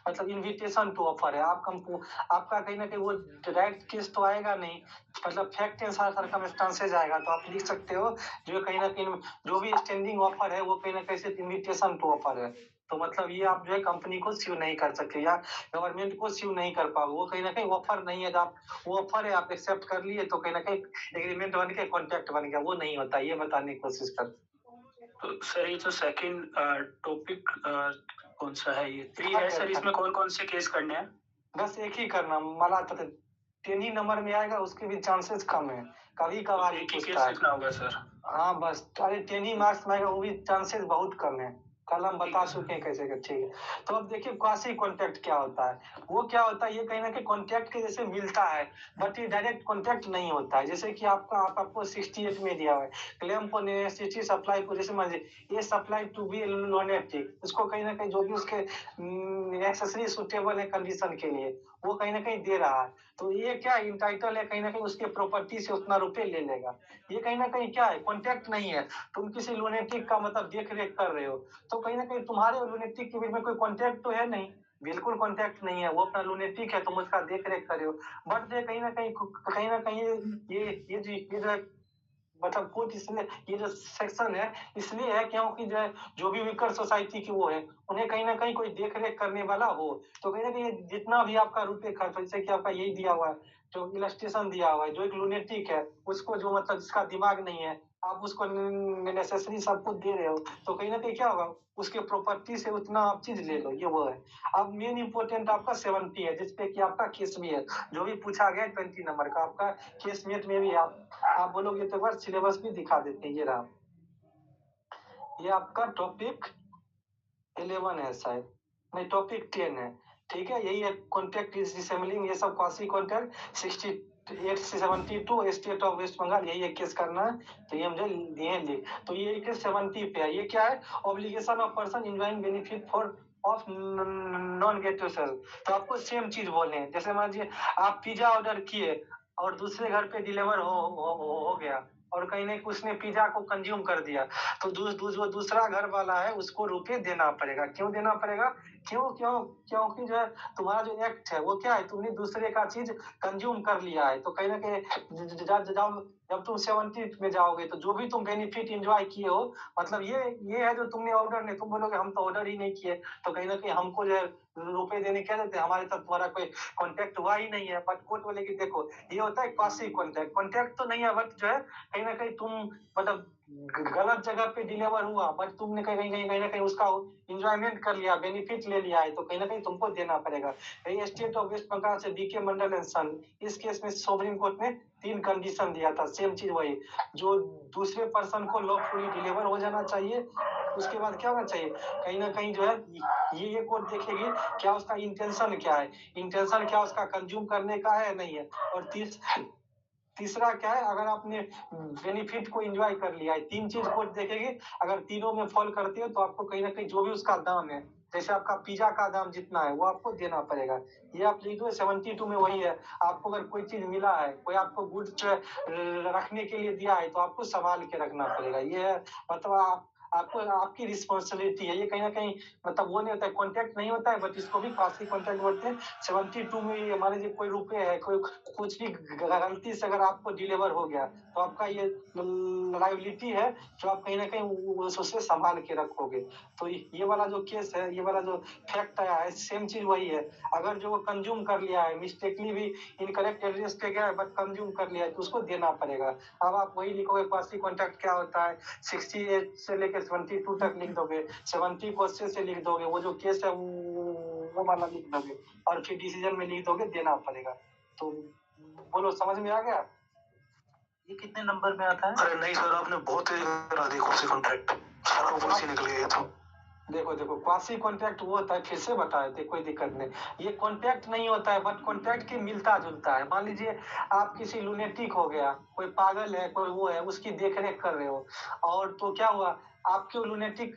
मतलब इन्विटेशन टू ऑफर है। आपका कहीं ना कहीं वो डायरेक्ट केस तो आएगा नहीं, मतलब फैक्ट एंड सर्कमस्टांसेस आएगा, तो आप लिख सकते हो जो कहीं ना कहीं जो भी स्टैंडिंग ऑफर है वो कहीं ना कहीं इन्विटेशन टू ऑफर है। तो मतलब ये आप जो है कंपनी को स्यू नहीं कर सकते या गवर्नमेंट को स्यू नहीं कर पाओगे, वो कहीं ना कहीं ऑफर नहीं है। आप वो ऑफर है आप एक्सेप्ट कर लिए तो कहीं ना कहीं एग्रीमेंट बन के कॉन्ट्रैक्ट बन गया, वो नहीं होता, ये बताने की कोशिश कर। तो सर ये जो सेकंड टॉपिक कौन सा है? ये 3 है सर, इसमें कौन कौन से केस करने हैं? बस एक ही करना, मला 10 ही नंबर में आएगा, उसके भी चांसेस कम है, कभी कभार एक ही केस लिखना होगा सर? हाँ बस, अरे 10 ही मार्क्स में आएगा, वो भी चांसेस बहुत कम है, कल हम बता चुके हैं कैसे कर। ठीक है, तो अब देखिए क्वासी कॉन्ट्रैक्ट क्या होता है। वो क्या होता है, ये कहीं ना कहीं कॉन्ट्रैक्ट के जैसे मिलता है, बट ये डायरेक्ट कॉन्ट्रैक्ट नहीं होता है। जैसे कि आपको 68 में दिया हुआ है, क्लेम फॉर नेसेसिटी सप्लाई को, जैसे मान लीजिए ये सप्लाई टू बी लुनेटिक, उसको कहीं ना कहीं जो भी उसके नेसेसरी सुटेबल है कंडीशन के लिए, वो कहीं ना कहीं दे रहा है, तो ये क्या इंटाइटल है, कहीं ना कहीं उसके प्रॉपर्टी से उतना रुपए ले लेगा। ये कहीं ना कहीं क्या है, कॉन्ट्रैक्ट नहीं है। तुम किसी लुनेटिक का मतलब देख रेख कर रहे हो, तो कहीं ना कहीं तुम्हारे और लुनेटिक के बीच में कोई कॉन्ट्रैक्ट तो है नहीं, बिल्कुल कॉन्ट्रैक्ट नहीं है। वो अपना लुनेटिक है, तुम उसका देख रेख कर रहे हो, बट ये कहीं ना कहीं ये जो मतलब कोर्ट इसलिए ये जो सेक्शन है इसलिए है क्योंकि जो भी विकर सोसाइटी की वो है, उन्हें कहीं ना कहीं कोई देख रेख करने वाला हो, तो कहीं ना कहीं जितना भी आपका रुपये खर्च हो, जैसे कि आपका यही दिया हुआ है जो इलस्ट्रेशन दिया हुआ है, जो एक लुनेटिक है, उसको जो मतलब जिसका दिमाग नहीं है, आप उसको नेसेसरी सब कुछ दे रहे हो, तो कहीं ना कहीं क्या होगा, उसके प्रॉपर्टी से उतना आप चीज ले लो, ये वो है। अब मेन इंपोर्टेंट आपका 70 है, जिसपे कि आपका केस भी है, जो भी पूछा गया 20 नंबर का आपका केस मेट में भी आप बोलोगे तो एक बार सिलेबस भी दिखा देते हैं। ये रहा, ये आपका टॉपिक 11 है शायद, नहीं टॉपिक 10 है, ठीक है। यही है कॉन्ट्रैक्ट इज डिसेंबलिंग, ये सब क्वासी कॉन्ट्रैक्ट 68 से 72 स्टेट ऑफ वेस्ट बंगाल, यही एक केस करना है, तो ये मुझे दिए लिख। तो ये केस 70 पे है, ये क्या है, obligation of person enjoying benefit for of non gate to sell. तो आपको सेम चीज बोलने हैं, जैसे मान लीजिए आप पिज्जा ऑर्डर किए और दूसरे घर पे डिलीवर हो गया, और कहीं नहीं उसने पिज्जा को कंज्यूम कर दिया, तो जो दूसरा घर वाला है उसको रुपए देना पड़ेगा। क्यों देना पड़ेगा? क्योंकि जो है तुम्हारा जो एक्ट है वो क्या है, तुमने दूसरे का चीज कंज्यूम कर लिया है। तो कहीं ना कहीं जब तुम 70 में जाओगे तो जो भी तुम बेनिफिट एंजॉय किए हो, मतलब ये है जो तुमने ऑर्डर नहीं, तुम बोलोगे हम तो ऑर्डर ही नहीं किए, तो कहीं ना कहीं हमको जो है रुपए देने क्या देते हैं, हमारे साथ तुम्हारा कोई कॉन्टेक्ट हुआ ही नहीं है। बट कोर्ट बोले कि देखो ये होता है क्वासी कॉन्टेक्ट, कॉन्टेक्ट तो नहीं है, बट जो है कहीं ना कहीं तुम मतलब गलत जगह पे डिलीवर हुआ, बट तुमने कहीं ना कहीं उसका इंजॉयमेंट कर लिया, बेनिफिट ले लिया है, तो कहीं ना कहीं तुमको देना पड़ेगा। यही स्टेट ऑफ वेस्ट बंगाल से बीके मंडल एंड सन, इस केस में सुप्रीम कोर्ट ने 3 कंडीशन दिया था, सेम चीज वही, जो दूसरे पर्सन को लॉफुली डिलीवर हो जाना चाहिए, उसके बाद क्या होना चाहिए, कहीं ना कहीं जो है ये कोर्ट देखेगी क्या उसका इंटेंशन क्या है, इंटेंशन क्या उसका कंज्यूम करने का है नहीं है, और तीसरा क्या है, अगर आपने बेनिफिट को एंजॉय कर लिया है। 3 चीज कोर्ट देखेगी, अगर तीनों में फॉल करते हो तो आपको कहीं ना कहीं जो भी उसका दाम है, जैसे आपका पिज्जा का दाम जितना है वो आपको देना पड़ेगा। ये आप लिख दो, 72 में वही है, आपको अगर कोई चीज मिला है, कोई आपको गुड्स रखने के लिए दिया है, तो आपको संभाल के रखना पड़ेगा। ये है मतलब आपको आपकी रिस्पॉन्सिबिलिटी है, ये कहीं ना कहीं मतलब वो नहीं होता है, कॉन्ट्रैक्ट नहीं होता है, बट इसको भी क्वासी कॉन्ट्रैक्ट बोलते हैं। 72 में मान लीजिए कोई रुपए है, कोई कुछ भी गलती से अगर आपको डिलीवर हो गया, तो आपका ये लाइबिलिटी है जो आप कहीं ना कहीं उससे संभाल के रखोगे। तो ये वाला जो केस है, ये वाला जो फैक्ट आया है, सेम चीज वही है। अगर जो वो कंज्यूम कर लिया है, मिस्टेकली भी इनकरेक्ट एड्रेस पे गया है बट कंज्यूम कर लिया है, तो उसको देना पड़ेगा। अब आप वही लिखोगे क्वासी कॉन्ट्रैक्ट क्या होता है, 68 से लेकर 72 तक लिख दोगे, 70 को अच्छे से लिख दोगे, वो जो केस है वो वाला लिख दोगे, और फिर डिसीजन में लिख दोगे देना पड़ेगा। तो बोलो समझ में आ गया? ये कितने नंबर में आता है? अरे नहीं सर, आपने बहुत तेज करा दी क्वासी कॉन्ट्रैक्ट, सारा ऊपर से निकल गया तो। देखो क्वासी कॉन्ट्रैक्ट वो होता है, फिर से बताए थे, कोई दिक्कत नहीं। ये कॉन्ट्रैक्ट नहीं होता है, बट कॉन्ट्रैक्ट के मिलता जुलता है। मान लीजिए आप किसी लुनेटिक हो गया, कोई पागल है, कोई वो है, उसकी देखरेख कर रहे हो, और तो क्या हुआ, आपके लुनेटिक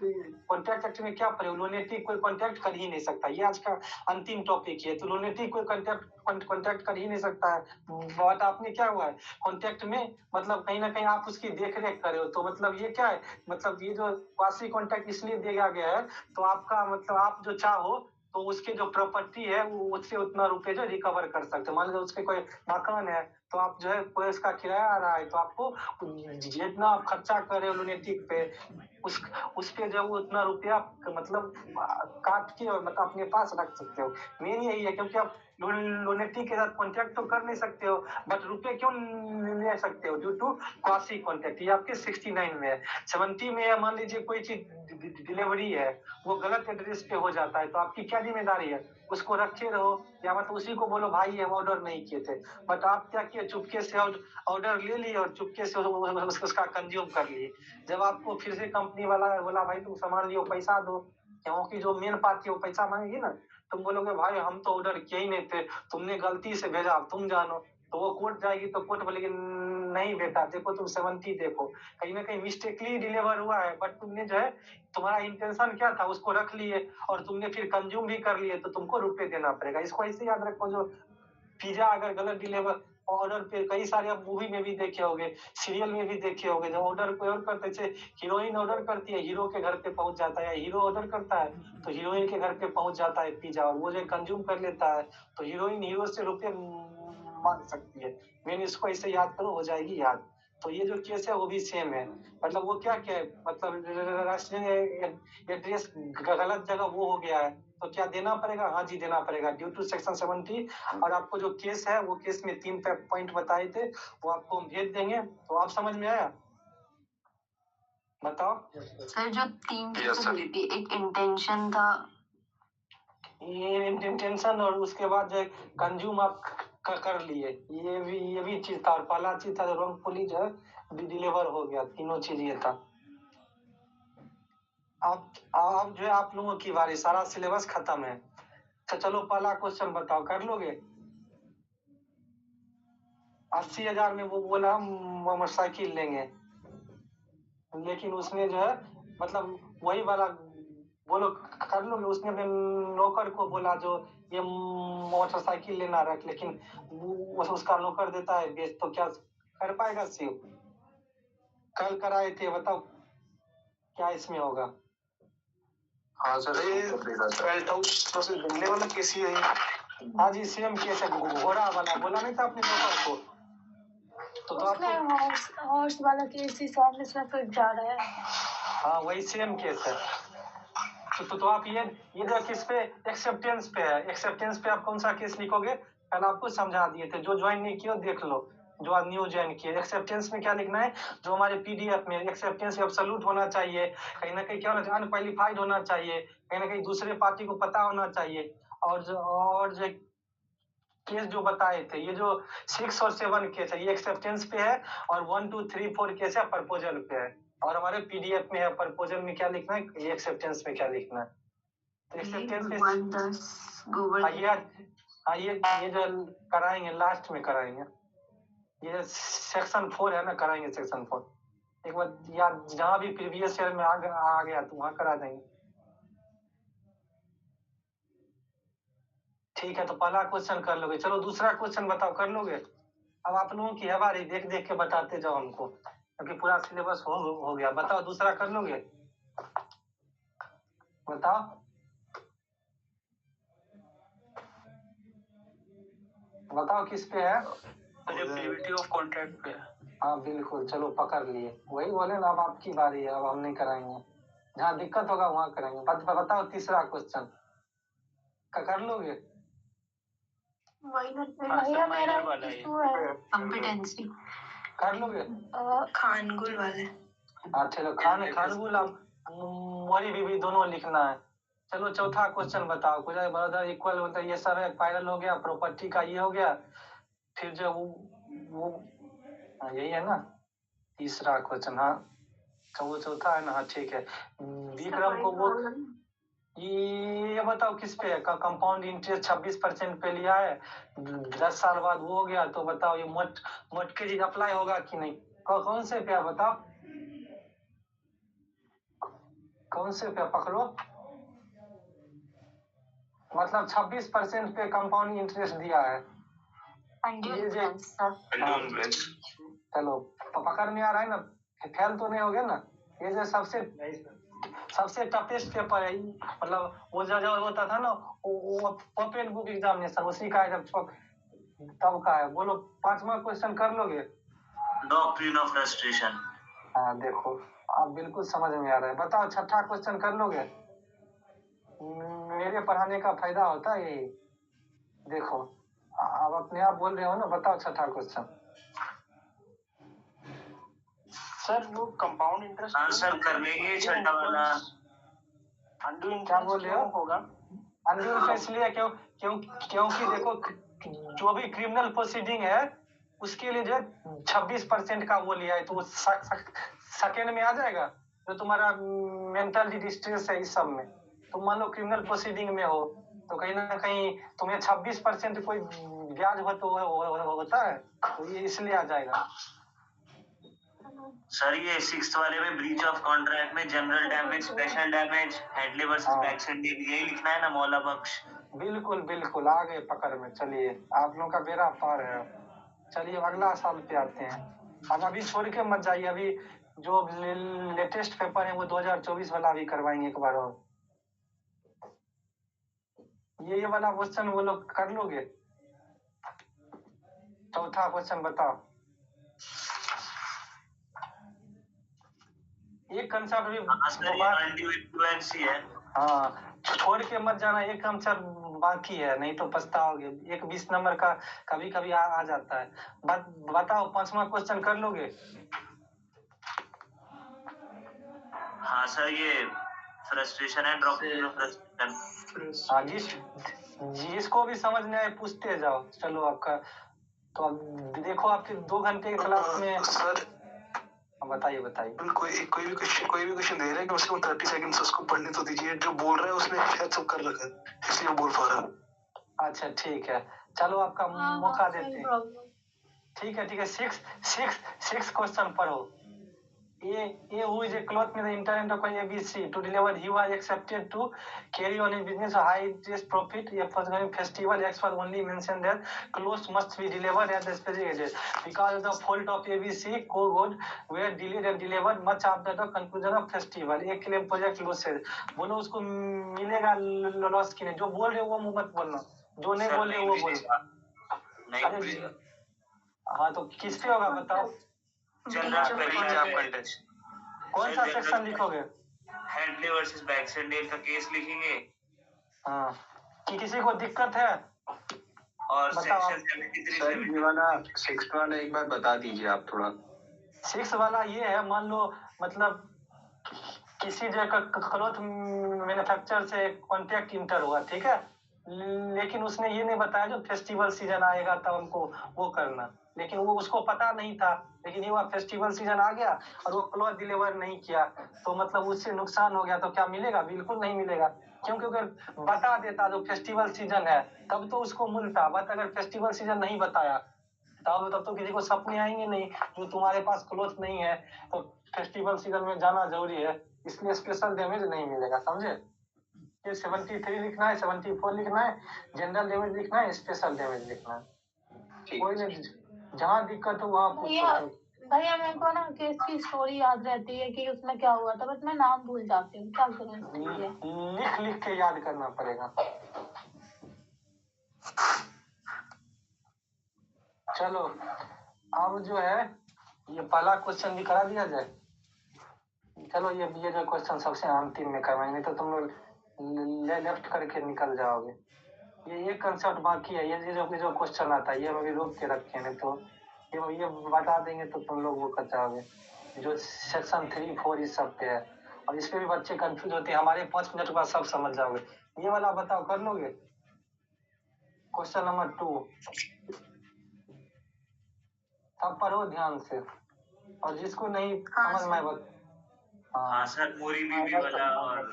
कॉन्ट्रैक्ट एक्ट में क्या पड़े, लुनेटिक कोई कॉन्ट्रैक्ट कर ही नहीं सकता, ये आज का अंतिम टॉपिक है। तो लुनेटिक कोई कॉन्ट्रैक्ट कर ही नहीं सकता है, बट आपने क्या हुआ है कॉन्ट्रैक्ट में, मतलब कहीं ना कहीं आप उसकी देखरेख कर रहे हो, तो मतलब ये क्या है, मतलब ये जो क्वासी कॉन्ट्रैक्ट इसलिए दिया गया है, तो आपका मतलब आप जो चाहो तो उसके जो प्रॉपर्टी है वो उससे उतना रुपए जो रिकवर कर सकते हो। मान लो उसके कोई मकान है, तो आप जो है कोई उसका किराया आ रहा है, तो आपको जितना आप खर्चा कर रहे हो लुनेटिक पे, उस पे जो उतना रुपया मतलब काट के और मतलब अपने पास रख सकते हो। मेन यही है, क्योंकि आप लुनेटिक के साथ कॉन्ट्रैक्ट तो कर नहीं सकते हो, बट रुपए क्यों ले सकते हो, ड्यू टू क्वासी कॉन्ट्रैक्ट। ये आपके 69 में है। 70 में है, मान लीजिए कोई चीज डिलीवरी है, वो गलत एड्रेस पे हो जाता है, तो आपकी क्या जिम्मेदारी है, उसको रखे रहो, या मतलब उसी को बोलो भाई हम ऑर्डर नहीं किए थे, बट आप क्या किए, चुपके से ऑर्डर ले लिए और चुपके से उसका कंज्यूम कर लिए। जब आपको फिर से कंपनी वाला बोला भाई तुम सामान लियो पैसा दो, क्योंकि जो मेन पार्टी है वो पैसा मांगेगी ना, तुम बोलोगे भाई हम तो ऑर्डर किए ही नहीं थे, तुमने गलती से भेजा, तुम जानो, तो वो कोर्ट जाएगी, तो कोर्ट बोलेगी नहीं बेटा देखो तुम 70 देखो, कहीं ना कहीं मिस्टेकली डिलीवर हुआ है, बट तुमने जो है तुम्हारा इंटेंशन क्या था, उसको रख लिए और तुमने फिर कंज्यूम भी कर लिए, तो तुमको रुपए देना पड़ेगा। इसको ऐसे याद रखो, जो पिज्जा अगर गलत डिलीवर ऑर्डर पे, कई सारे आप मूवी में भी देखे होंगे, सीरियल में भी देखे होंगे, जब ऑर्डर कोई और करते, जैसे हीरोइन ऑर्डर करती है, हीरो के घर पे पहुंच जाता है, या हीरो ऑर्डर करता है तो हीरोइन के घर पे पहुंच जाता है पिज्जा, और वो जो कंज्यूम कर लेता है, तो हीरोइन हीरो से रुपये मांग सकती है। मैंने इसको ऐसे याद करो, हो जाएगी याद। तो ये जो केस है वो भी सेम है, मतलब वो क्या क्या है, मतलब राष्ट्रीय एड्रेस गलत जगह वो हो गया है, तो क्या देना पड़ेगा? हाँ जी देना पड़ेगा ड्यू टू सेक्शन 70। और आपको जो केस है वो केस में 3 पॉइंट बताए थे वो आपको हम भेज देंगे। तो आप समझ में आया? बताओ सर जो 3 चीजें बोली थी, एक इंटेंशन था, ये इंटेंशन और उसके बाद जो कंज्यूम आप कर लिए, ये भी चीज था। और पहला चीज था जो रॉन्गफुली जो है डिलीवर हो गया। तीनों चीज ये था। अब जो है आप लोगों की बारी, सारा सिलेबस खत्म है। तो चलो पहला क्वेश्चन बताओ, कर लोगे? 80,000 में वो बोला हम मोटरसाइकिल लेंगे, लेकिन उसने जो है मतलब वही वाला बोलो कर लोगे? उसने अपने नौकर को बोला जो ये मोटरसाइकिल लेना रख, लेकिन उसका नौकर देता है बेच, तो क्या कर पाएगा शिव? कल कराए थे, बताओ क्या इसमें होगा? हाँ सर, घूमने वाला केस ही है। हाँ जी सेम केस है, घोड़ा वाला बोला नहीं था अपने नौकर को? तो उसने आपको हॉर्स वाला केस ही शायद इसमें फिट जा रहा है। हाँ वही सेम केस है। तो आप ये जो किस पे एक्सेप्टेंस पे है, एक्सेप्टेंस पे आप कौन सा केस लिखोगे? कल आपको समझा दिए थे, जो ज्वाइन नहीं किया देख लो, जो आज न्यू ज्वाइन किए। एक्सेप्टेंस में क्या लिखना है? जो हमारे पीडीएफ में एक्सेप्टेंस एब्सोल्यूट होना चाहिए, कहीं ना कहीं क्या होना चाहिए? अनक्वालिफाइड होना चाहिए, कहीं ना कहीं दूसरे पार्टी को पता होना चाहिए। और जो केस जो बताए थे, ये जो 6 और 7 केस है ये एक्सेप्टेंस पे है, और 1 2 3 4 केस है प्रपोजल पे है। और हमारे पीडीएफ में है प्रपोजल में क्या लिखना है, ये एक्सेप्टेंस में क्या लिखना है। तो एक्सेप्टेंस में ये जो कराएंगे लास्ट में कराएंगे, ये सेक्शन 4 है ना, कराएंगे सेक्शन 4 एक बार, या जहाँ भी प्रीवियस ईयर में आ गया तो वहाँ करा देंगे। ठीक है, तो पहला क्वेश्चन कर लोगे। चलो दूसरा क्वेश्चन बताओ, कर लोगे? अब आप लोगों की हवा रही, देख देख के बताते जाओ हमको, क्योंकि पूरा सिलेबस हो गया। बताओ दूसरा कर लोगे? बताओ बताओ किस पे है? एबिलिटी ऑफ कॉन्ट्रैक्ट पे है। हाँ बिल्कुल, चलो पकड़ लिए। वही बोले ना, अब आपकी बारी है, अब हम नहीं कराएंगे। जहाँ दिक्कत होगा वहाँ करेंगे। बताओ तीसरा क्वेश्चन कर लोगे? भैया मेरा इशू है कॉम्पिटेंसी कर लोगे? खानगुल वाले। हाँ चलो खानगुल अब मोरी बीबी दोनों लिखना है। चलो चौथा क्वेश्चन बताओ। कुछ बराबर इक्वल होता है, ये सब है, फाइनल हो गया, प्रॉपर्टी का ये हो गया। फिर जो वो यही है ना तीसरा क्वेश्चन? हाँ वो चौथा है ना? हाँ ठीक है। विक्रम को वो ये बताओ किस पे है? कंपाउंड इंटरेस्ट 26% पे लिया है, 10 साल बाद वो हो गया। तो बताओ ये मोटगेज अप्लाई होगा कि नहीं? कौन से पे? बताओ कौन से पे पकड़ो? मतलब 26% पे कंपाउंड इंटरेस्ट दिया है। चलो पकड़ में आ रहा है ना? फेल तो नहीं हो गया ना? ये जो सबसे टफेस्ट पेपर है, मतलब वो जो होता था ना वो ओपन बुक एग्जामिनेशन, उसी का जब तब का है। बोलो पांचवा क्वेश्चन कर लोगे? Doctrine of frustration. हाँ देखो आप बिल्कुल समझ में आ रहा है। बताओ छठा क्वेश्चन कर लोगे? मेरे पढ़ाने का फायदा होता है यही। देखो आप अपने आप बोल रहे हो ना। बताओ छठा क्वेश्चन। सर वो कंपाउंड इंटरेस्ट आंसर कर लेंगे छठा वाला। अनडू क्या इंटरेस्ट बोल रहे हो? होगा? अनडू इंटरेस्ट इसलिए क्योंकि देखो जो भी क्रिमिनल प्रोसीडिंग है उसके लिए जो 26% का वो लिया है, तो वो सेकेंड में आ जाएगा। जो तुम्हारा मेंटल डिस्ट्रेस है इस सब में, तुम मान लो क्रिमिनल प्रोसीडिंग में हो, तो कहीं ना कहीं तुम्हें 26% कोई ब्याज होता है, तो ये इसलिए आ जाएगा। सर ये 6th वाले में ब्रीच ऑफ कॉन्ट्रैक्ट में general damage, special damage, Hadley versus Baxendale, यही लिखना है ना मौला बख्श? बिल्कुल बिल्कुल आ गए पकड़ में। चलिए आप लोगों का बेड़ा पार है। चलिए अगला साल पे आते हैं। अब अभी छोड़ के मत जाइए, अभी जो लेटेस्ट पेपर है वो 2024 वाला भी करवाएंगे एक बार और। ये वाला क्वेश्चन वो लोग कर लोगे? चौथा क्वेश्चन बताओ। एक कंसेप्ट भी है। हाँ छोड़ के मत जाना, एक आंसर बाकी है, नहीं तो पछताओगे। एक 20 नंबर का कभी कभी आ जाता है। बताओ 5वां क्वेश्चन कर लोगे? हाँ सर, ये फ्रस्ट्रेशन है, ड्रॉपिंग फ्रस्ट्रेशन। हाँ, जिसको भी समझ नहीं आए पूछते जाओ। चलो आपका तो अब देखो, आपके 2 घंटे की क्लास में सर बताइए। कोई भी क्वेश्चन दे रहे हैं कि उसको 30 सेकंड्स उसको पढ़ने तो दीजिए। जो बोल रहा है उसने शायद सब कर रखा है, इसलिए वो बोल पा रहा है। अच्छा ठीक है, चलो आपका मौका देते हैं। ठीक है। 6 क्वेश्चन पढ़ो। A who is a cloth with the intent of ABC to deliver, he was accepted to carry on his business high interest profit. A following festival X was only mentioned that clothes must be delivered at the specific date. Because of the fault of ABC, co-good were delayed and delivered much after the conclusion of festival. एक claim project losses. बोलो उसको मिलेगा loss की नहीं। जो बोल रहे हो वो मुंह मत बोलना, जो नहीं बोल रहे वो बोल। हाँ तो किस पे होगा बताओ? कौन सा सेक्शन लिखोगे? हेडली वर्सेस बैक्सटेल का केस लिखेंगे। हाँ, कि किसी को दिक्कत है और सेक्शन 73 ये वाला 6 वाला एक बार बता दीजिए आप थोड़ा। 6 वाला ये है, मान लो मतलब किसी जगह क्लॉथ मैन्युफैक्चरर से कॉन्ट्रैक्ट इंटर हुआ, ठीक है, लेकिन उसने ये नहीं बताया जो फेस्टिवल सीजन आएगा तब हमको वो करना, लेकिन वो उसको पता नहीं था। लेकिन ये हुआ फेस्टिवल सीजन आ गया और वो क्लॉथ डिलीवर नहीं किया, तो मतलब उससे नुकसान हो गया। तो क्या मिलेगा? बिल्कुल नहीं मिलेगा, क्योंकि अगर बता देता जो फेस्टिवल सीजन है तब तो उसको मिलता। बट अगर फेस्टिवल सीजन नहीं बताया तब तो किसी को सपने आएंगे नहीं। जो तुम्हारे पास क्लॉथ नहीं है तो फेस्टिवल सीजन में जाना जरूरी है, इसलिए स्पेशल डैमेज नहीं मिलेगा, समझे? ये 73 लिखना है, 74 लिखना है, जनरल डैमेज लिखना है, स्पेशल डैमेज लिखना है। कोई नहीं, जहाँ दिक्कत हो वहाँ पूछो। भैया मेरे को ना केस की स्टोरी याद रहती है कि उसमें क्या हुआ था, बट मैं नाम भूल जाती हूँ, क्या करें? लिख के याद करना पड़ेगा। चलो अब जो है ये पहला क्वेश्चन भी करा दिया जाए। चलो ये जो क्वेश्चन सबसे अंतिम में करवाएंगे, नहीं तो तुम लोग लेफ्ट करके निकल जाओगे। ये एक कंसेप्ट बाकी है, ये जो क्वेश्चन आता है ये अभी रोक के रखे हैं, तो ये बता देंगे तो तुम लोग वो कर जाओगे। जो सेक्शन 3, 4 इस सब पे है, और इस पे भी बच्चे कंफ्यूज होते हैं। हमारे 5 मिनट बाद सब समझ जाओगे। ये वाला बताओ, कर लोगे? क्वेश्चन नंबर 2 सब पढ़ो ध्यान से, और जिसको नहीं समझ में बता। हाँ सर, मोरी बीबी वाला और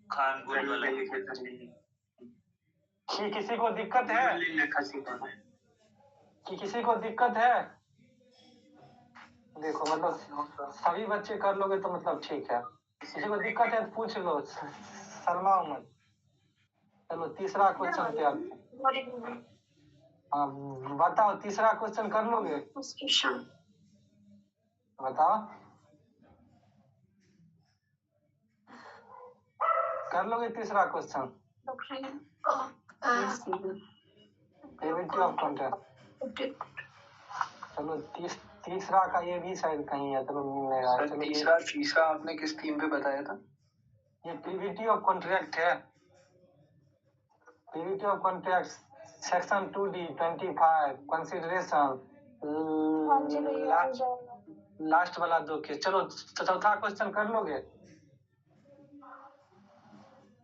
खान गोल वाला कि किसी को दिक्कत है? कि किसी को दिक्कत है? देखो मतलब सभी बच्चे कर लोगे तो मतलब ठीक है, किसी को दिक्कत है तो पूछ लो, शर्माओ मत। चलो तीसरा क्वेश्चन पे आते। हाँ बताओ, तीसरा क्वेश्चन कर लोगे? बताओ कर लोगे तीसरा क्वेश्चन? Privity of contract. चलो तीसरा का ये भी शायद कहीं है, चलो मिलेगा। तीसरा आपने किस थीम पे बताया था? ये प्रीविटी ऑफ कॉन्ट्रैक्ट है। Privity of contract section 2D 25 consideration last वाला 2 केस। चलो चौथा क्वेश्चन कर लोगे?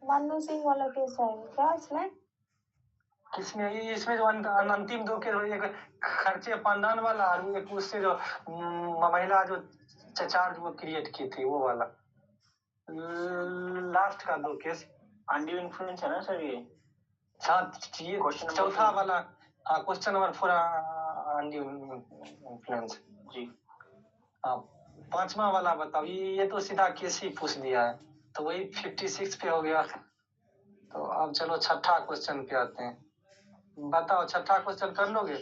मनु सिंह वाला केस है क्या इसमें? किसमें? इसमें जो अंतिम 2 केस, एक खर्चे पांडान वाला और एक उससे जो महिला जो चार्ज वो क्रिएट की थी वो वाला, लास्ट का 2 केस। अनड्यू इन्फ्लुएंस है ना सर ये? ये चौथा वाला। हाँ क्वेश्चन नंबर 4 अनड्यू इन्फ्लुएंस जी। हाँ 5वां वाला बताओ। ये तो सीधा केस ही पूछ दिया है, तो वही 56 पे हो गया। तो अब चलो छठा क्वेश्चन पे आते हैं। बताओ छठा क्वेश्चन कर लोगे?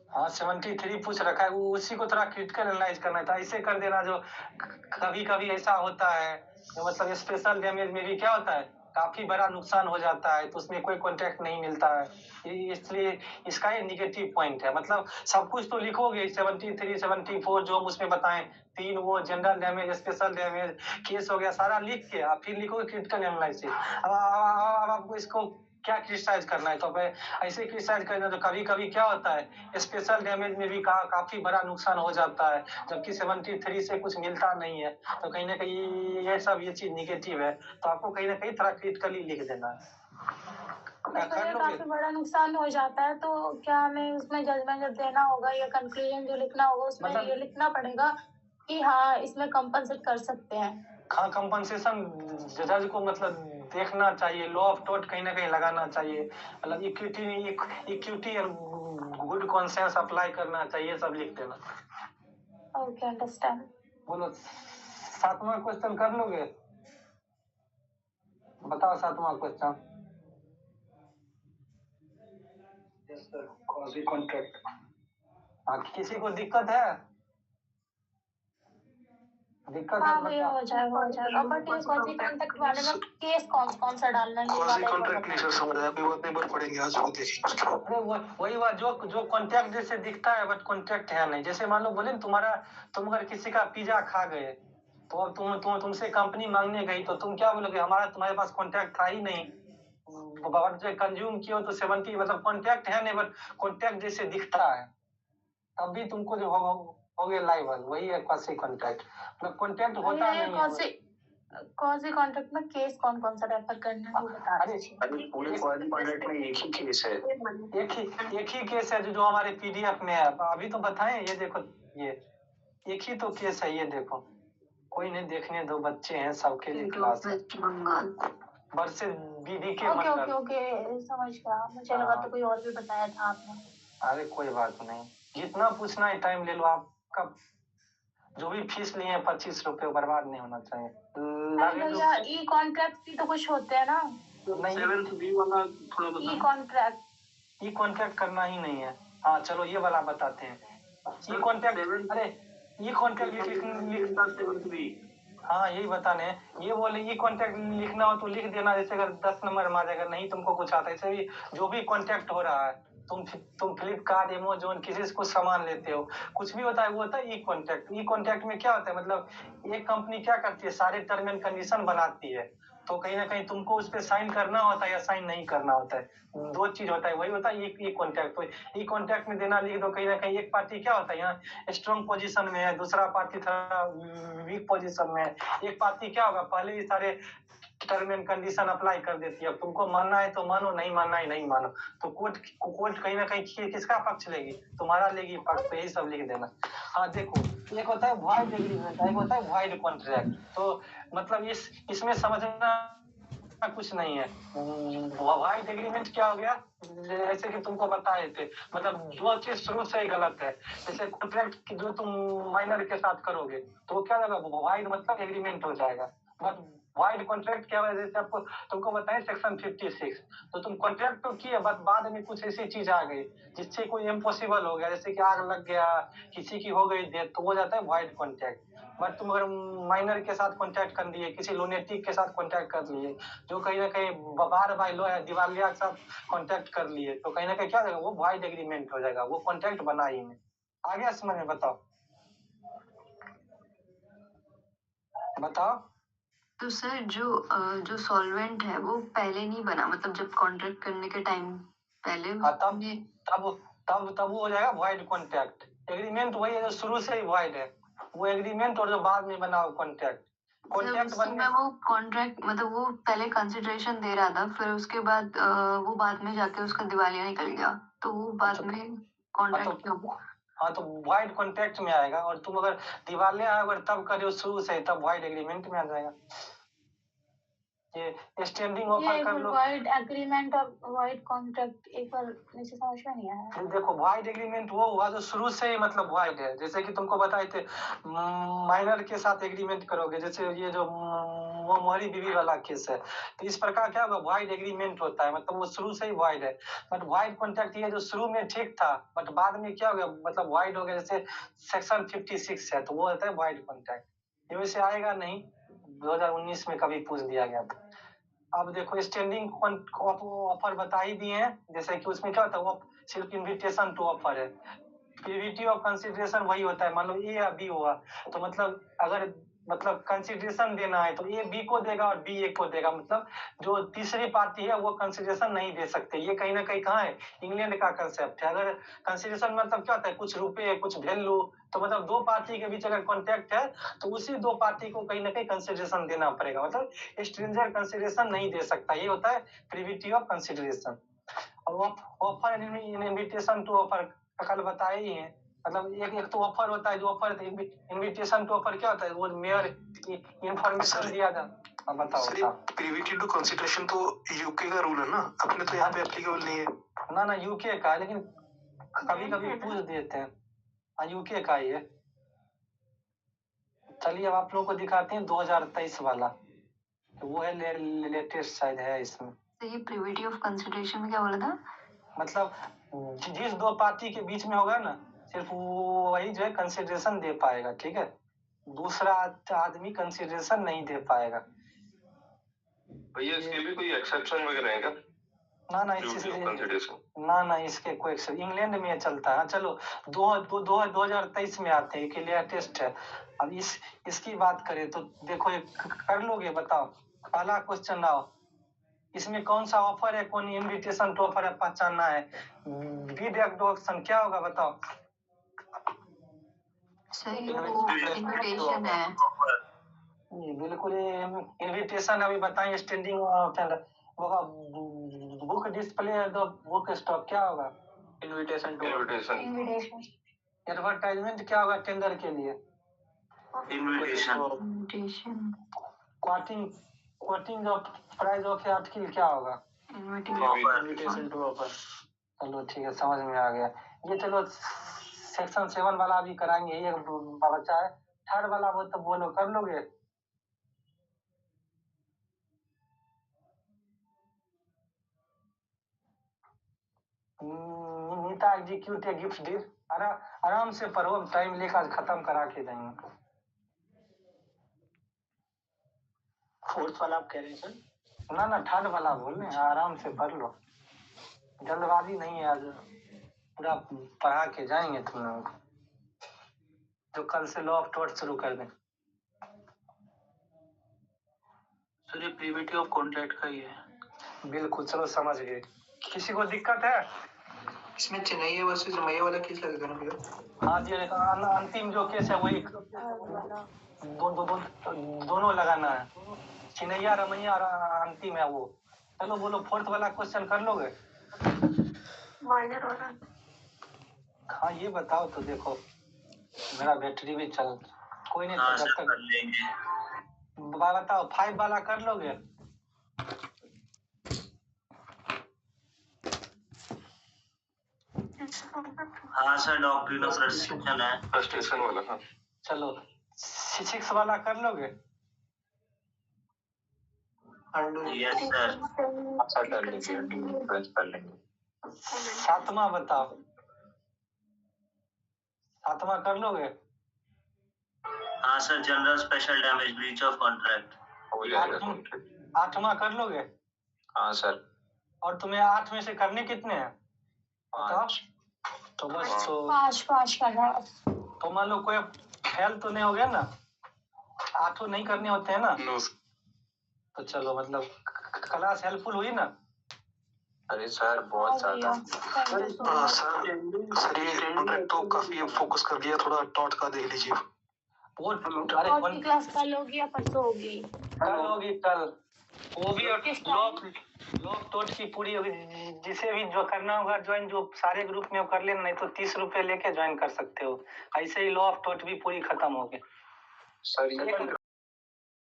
हाँ 73 पूछ रखा है, उसी को थोड़ा क्रिटिकल एनालाइज करना था। ऐसे कर देना जो कभी कभी ऐसा होता है, मतलब स्पेशल डैमेज में भी क्या होता है, काफी बड़ा नुकसान हो जाता है, तो उसमें कोई कॉन्ट्रैक्ट नहीं मिलता है। इसलिए इसका ये निगेटिव पॉइंट है। मतलब सब कुछ तो लिखोगे 73, 74 जो हम उसमें बताएं, 3 वो general damage, special damage, case हो गया, सारा लिख के आप फिर लिखोगे क्रिटिकल एनालिसिस। अब आपको इसको क्या क्रिटिसाइज करना है, तो ऐसे क्रिटिसाइज करना, तो कभी कभी क्या होता है स्पेशल डैमेज में भी काफी बड़ा नुकसान हो जाता है, जबकि 73 से कुछ मिलता नहीं है। तो कहीं ना कहीं ये चीज निगेटिव है, तो आपको कहीं ना कहीं थोड़ा क्रिटिकली लिख देना है। उसमें काफी बड़ा नुकसान हो जाता है, तो क्या हमें उसमें जजमेंट जब देना होगा या कंक्लूजन जो लिखना होगा उसमें ये लिखना पड़ेगा कि हाँ इसमें कंपनसेट कर सकते हैं? हाँ, कंपनसेशन जज को मतलब देखना चाहिए, लॉ ऑफ टॉर्ट कहीं ना कहीं लगाना चाहिए, मतलब इक्विटी और गुड कॉन्सेंस अप्लाई करना चाहिए, सब लिख देना। Okay, understand. बोलो 7वां क्वेश्चन कर लोगे? बताओ 7वां question. Yes sir, quasi contract. हाँ, किसी को दिक्कत है? हाँ भैया, हो जाएगा। बट ये क्वाजी कॉन्ट्रैक्ट वाले में केस कौन सा डालना है? क्वाजी कॉन्ट्रैक्ट नहीं सर समझ आया, अभी बहुत नंबर पढ़ेंगे आज को देखेंगे। अरे वही बात जो कॉन्ट्रैक्ट जैसे दिखता है बट कॉन्ट्रैक्ट है नहीं। जैसे मान लो बोले ना तुम अगर किसी का पिज्जा खा गए, तो अब तुमसे कंपनी मांगने गई, तो तुम क्या बोलोगे, तुम्हारे पास कॉन्ट्रैक्ट था ही नहीं, जो कंज्यूम किए हो तो 70, मतलब कॉन्ट्रैक्ट है नहीं बट कॉन्ट्रैक्ट जैसे दिखता है, तब भी तुमको जो हो गया लाइबल, वही है क्वासी कॉन्ट्रैक्ट। मतलब कॉन्ट्रैक्ट होता नहीं है। क्वाजी कॉन्ट्रैक्ट में केस कौन सा रेफर करना है वो बता दीजिए। अरे पूरे क्वाजी कॉन्ट्रैक्ट में एक ही केस है, एक ही केस है जो हमारे पीडीएफ में है। अभी तो बताएं, ये देखो, ये एक ही तो केस है, ये देखो। कोई नहीं, देखने दो, बच्चे हैं, सबके लिए क्लास है। वर्सेस बीडी के मंडल। ओके, समझ गया। मुझे लगा तो कोई और भी बताया था आपने। अरे कोई बात नहीं, जितना पूछना है टाइम ले लो। आपका जो भी फीस लिए हैं 25 रुपए बर्बाद नहीं होना चाहिए। भैया ई कॉन्ट्रैक्ट भी तो कुछ होते हैं ना? नहीं, 7th बी वाला थोड़ा बताओ। ई कॉन्ट्रैक्ट करना ही नहीं है। हाँ चलो ये वाला बताते हैं। ई कॉन्ट्रैक्ट, अरे ई कॉन्ट्रैक्ट हाँ यही बताने हैं। ये बोले ई कॉन्ट्रैक्ट लिखना हो तो लिख देना, जैसे अगर 10 नंबर में आ जाएगा, नहीं तुमको कुछ आता है। ऐसे भी जो भी कॉन्ट्रैक्ट हो रहा है, तुम फ्लिपकार्ट, अमेज़न, किसी से कुछ सामान लेते हो, कुछ भी होता है, वो होता है ई कॉन्ट्रैक्ट। ई कॉन्ट्रैक्ट में क्या होता है, मतलब एक कंपनी क्या करती है, सारे टर्म एंड कंडीशन बनाती है, तो कहीं ना कहीं तुमको उस पर साइन करना होता है या साइन नहीं करना होता है। दो चीज होता है, वही होता है ई कॉन्ट्रैक्ट। तो ई कॉन्ट्रैक्ट में देना लिख दो। कहीं ना कहीं एक पार्टी क्या होता है, यहाँ स्ट्रॉन्ग पोजीशन में है, दूसरा पार्टी थोड़ा वीक पोजीशन में है। एक पार्टी क्या होगा, पहले ही सारे टर्म एंड कंडीशन अप्लाई कर देती है, अब तुमको मानना है तो मानो, नहीं मानना है नहीं मानो। तो कोर्ट कहीं ना कहीं किसका पक्ष लेगी, तुम्हारा लेगी पक्ष। तो यही सब लिख देना। हाँ देखो, एक होता है वॉइड एग्रीमेंट, एक होता है वॉइड कॉन्ट्रैक्ट। तो मतलब इसमें समझना कुछ नहीं है। वॉइड एग्रीमेंट क्या हो गया, जैसे कि तुमको बताए थे, मतलब जो चीज शुरू से ही गलत है। जैसे कॉन्ट्रैक्ट जो तुम माइनर के साथ करोगे तो क्या होगा, वॉइड मतलब एग्रीमेंट हो जाएगा। बट वॉइड कॉन्ट्रैक्ट क्या है, जैसे तुमको बताएं सेक्शन 56, तो तुम कॉन्ट्रैक्ट तो किए, बट बाद में कुछ ऐसी चीज आ गई जिससे कोई इम्पॉसिबल हो गया, जैसे कि आग लग गया, किसी की हो गई डेथ, तो हो जाता है वॉइड कॉन्ट्रैक्ट। बट तुम अगर माइनर के साथ कॉन्टैक्ट कर लिए, किसी लुनेटिक के साथ कॉन्टैक्ट कर लिए, जो कहीं ना कहीं बार बाय लो है, दिवालिया के साथ कॉन्टैक्ट कर लिए, तो कहीं ना कहीं क्या हो जाएगा, वो वॉइड एग्रीमेंट हो जाएगा, वो कॉन्टैक्ट बना ही नहीं। आगे समझ में बताओ तो सर जो सॉल्वेंट है वो पहले नहीं बना, मतलब जब कॉन्ट्रैक्ट करने के टाइम पहले तब वो हो जाएगा वॉइड कॉन्ट्रैक्ट। एग्रीमेंट वही है जो शुरू से ही वॉइड है, वो एग्रीमेंट, और जो बाद में बना वो कॉन्ट्रैक्ट। वो कॉन्ट्रैक्ट मतलब वो पहले कंसिडरेशन दे रहा था, फिर उसके बाद वो बाद में जाके उसका दिवालिया निकल गया, तो वो बाद में कॉन्ट्रैक्ट क्यों? हाँ तो वॉइड कॉन्ट्रैक्ट में आएगा, और तुम अगर दिवालिया अगर तब करे शुरू से, तब वॉइड एग्रीमेंट में आ जाएगा। ये स्टैंडिंग ऑफर कर लो। वॉइड एग्रीमेंट और वॉइड कॉन्ट्रैक्ट एक बार मुझे समझ में नहीं आया। देखो वॉइड एग्रीमेंट वो हुआ जो शुरू से ही मतलब वॉइड है, जैसे कि तुमको बताए थे माइनर के साथ एग्रीमेंट करोगे, जैसे ये जो मोहरी बीवी वाला केस है, तो इस प्रकार क्या होगा, वॉइड एग्रीमेंट होता है, मतलब वो शुरू से ही वॉइड है। बट वॉइड कॉन्ट्रैक्ट ये जो शुरू में ठीक था, बट बाद में क्या हो गया, मतलब वॉइड हो गया, जैसे सेक्शन 56 है, तो वो होता है वॉइड कॉन्ट्रैक्ट। ये वैसे आएगा नहीं, 2019 में कभी पूछ दिया गया था। अब देखो स्टैंडिंग ऑफर बता ही दिए हैं, जैसे कि उसमें क्या होता है, वो सिर्फ इनविटेशन टू ऑफर है। प्रीविटी ऑफ कंसिडरेशन वही होता है, मान लो ए या बी हुआ, तो मतलब अगर मतलब कंसिडरेशन देना है तो ए बी को देगा और बी ए को देगा, मतलब जो तीसरी पार्टी है वो कंसिडरेशन नहीं दे सकते। ये कहीं ना कहीं कहाँ है, इंग्लैंड का कंसेप्ट है। अगर कंसिडरेशन मतलब क्या होता है, कुछ रुपए कुछ वैल्यू, तो मतलब दो पार्टी के बीच अगर कॉन्ट्रैक्ट है तो उसी दो पार्टी को कहीं ना कहीं कंसिडरेशन देना पड़ेगा, मतलब स्ट्रेंजर कंसिडरेशन नहीं दे सकता। ये होता है प्रीविटी ऑफ कंसिडरेशन। और offer and invitation to offer कल बताए ही हैं, मतलब एक तो ऑफर होता है, जो ऑफर इनविटेशन टू ऑफर क्या होता है, वो मेयर इंफॉर्मेशन दिया था। बताओ प्रीविटी टू कंसिडरेशन तो यूके का रूल है ना, अपने तो यहाँ पे एप्लीकेबल नहीं है। ना यूके का है, लेकिन कभी कभी पूछ देते हैं। हाँ यूके का ही है। चलिए अब आप लोगों को दिखाते हैं 2023 वाला, तो वो है लेटेस्ट शायद है इसमें। तो ये प्रीविटी ऑफ कंसिडरेशन में क्या बोला था, मतलब जिस दो पार्टी के बीच में होगा ना, सिर्फ वही जो है कंसिडरेशन दे पाएगा, ठीक है, दूसरा आदमी कंसिडरेशन नहीं दे पाएगा। भैया इसके भी कोई एक्सेप्शन वगैरह है क्या? ना इसके कोई एक्सेप्शन इंग्लैंड में चलता है। चलो 2023 में आते हैं कि लेटेस्ट है। अब इसकी बात करें तो देखो ये कर लोगे, बताओ। पहला क्वेश्चन आओ, इसमें कौन सा ऑफर है, कौन इनविटेशन टू ऑफर है, पहचानना है। विद ऑप्शन क्या होगा बताओ। सही इनविटेशन है। बिल्कुल इनविटेशन अभी बताएं। Standing book display the book stock क्या होगा, इनविटेशन टू एडवर्टाइजमेंट क्या होगा टेंडर के लिए, invitation quoting of price of article क्या होगा, इनविटेशन टू ऑफर। चलो ठीक है, समझ में आ गया ये। चलो सेक्शन 7 वाला भी कराएंगे, ये बच्चा है। थर्ड वाला वो तो बोलो, कर लोगे। Nita execute a gift deal, आराम से पढ़ो, हम टाइम लेकर खत्म करा के जाएंगे। फोर्थ वाला आप कह रहे हैं सर? ना थर्ड वाला बोल रहे हैं, आराम से पढ़ लो, जल्दबाजी नहीं है, आज पूरा पढ़ा के जाएंगे तुम लोग, जो कल से लॉ ऑफ टॉर्ट शुरू कर दें। सर ये प्रीविटी ऑफ कॉन्ट्रैक्ट का ही है। बिल्कुल, चलो समझ गए। किसी को दिक्कत है इसमें? चेन्नई वर्सेस रमैया वाला केस लगेगा ना भैया? हाँ जी, अंतिम जो केस है वही दोनों लगाना है, चिनैया रमैया और अंतिम है वो। चलो बोलो फोर्थ वाला क्वेश्चन कर लोगे। माइनर वाला। हाँ ये बताओ तो, देखो मेरा बैटरी भी चल, कोई नहीं तो जब तक बताओ। 5 वाला कर लोगे। हाँ सर, डॉक्ट्रिन ऑफ फ्रस्ट्रेशन है, फ्रस्ट्रेशन वाला। हाँ चलो 6 वाला कर लोगे। Yes sir. 7वां बताओ, 7वां कर लोगे। हाँ sir, general special damage breach of contract. 8वां कर लोगे। हाँ सर। और तुम्हें 8 में से करने कितने हैं बताओ। तो बस तो 5 करना। तो मान लो कोई फेल तो नहीं हो गया ना, 8 नहीं करने होते हैं ना। तो चलो मतलब क्लास हेल्पफुल हुई ना। अरे सर बहुत ज्यादा। सर ये कॉन्ट्रैक्ट तो काफी फोकस कर दिया, थोड़ा टॉट का देख लीजिए। वो अरे क्लास कल होगी या परसों होगी? कल होगी, कल वो भी। और लॉक टोट की पूरी होगी, जिसे भी जो करना होगा ज्वाइन, जो सारे ग्रुप में कर लेना, नहीं तो 30 रुपए लेके ज्वाइन कर सकते हो। ऐसे ही लॉ ऑफ टोट भी पूरी खत्म होगी। सर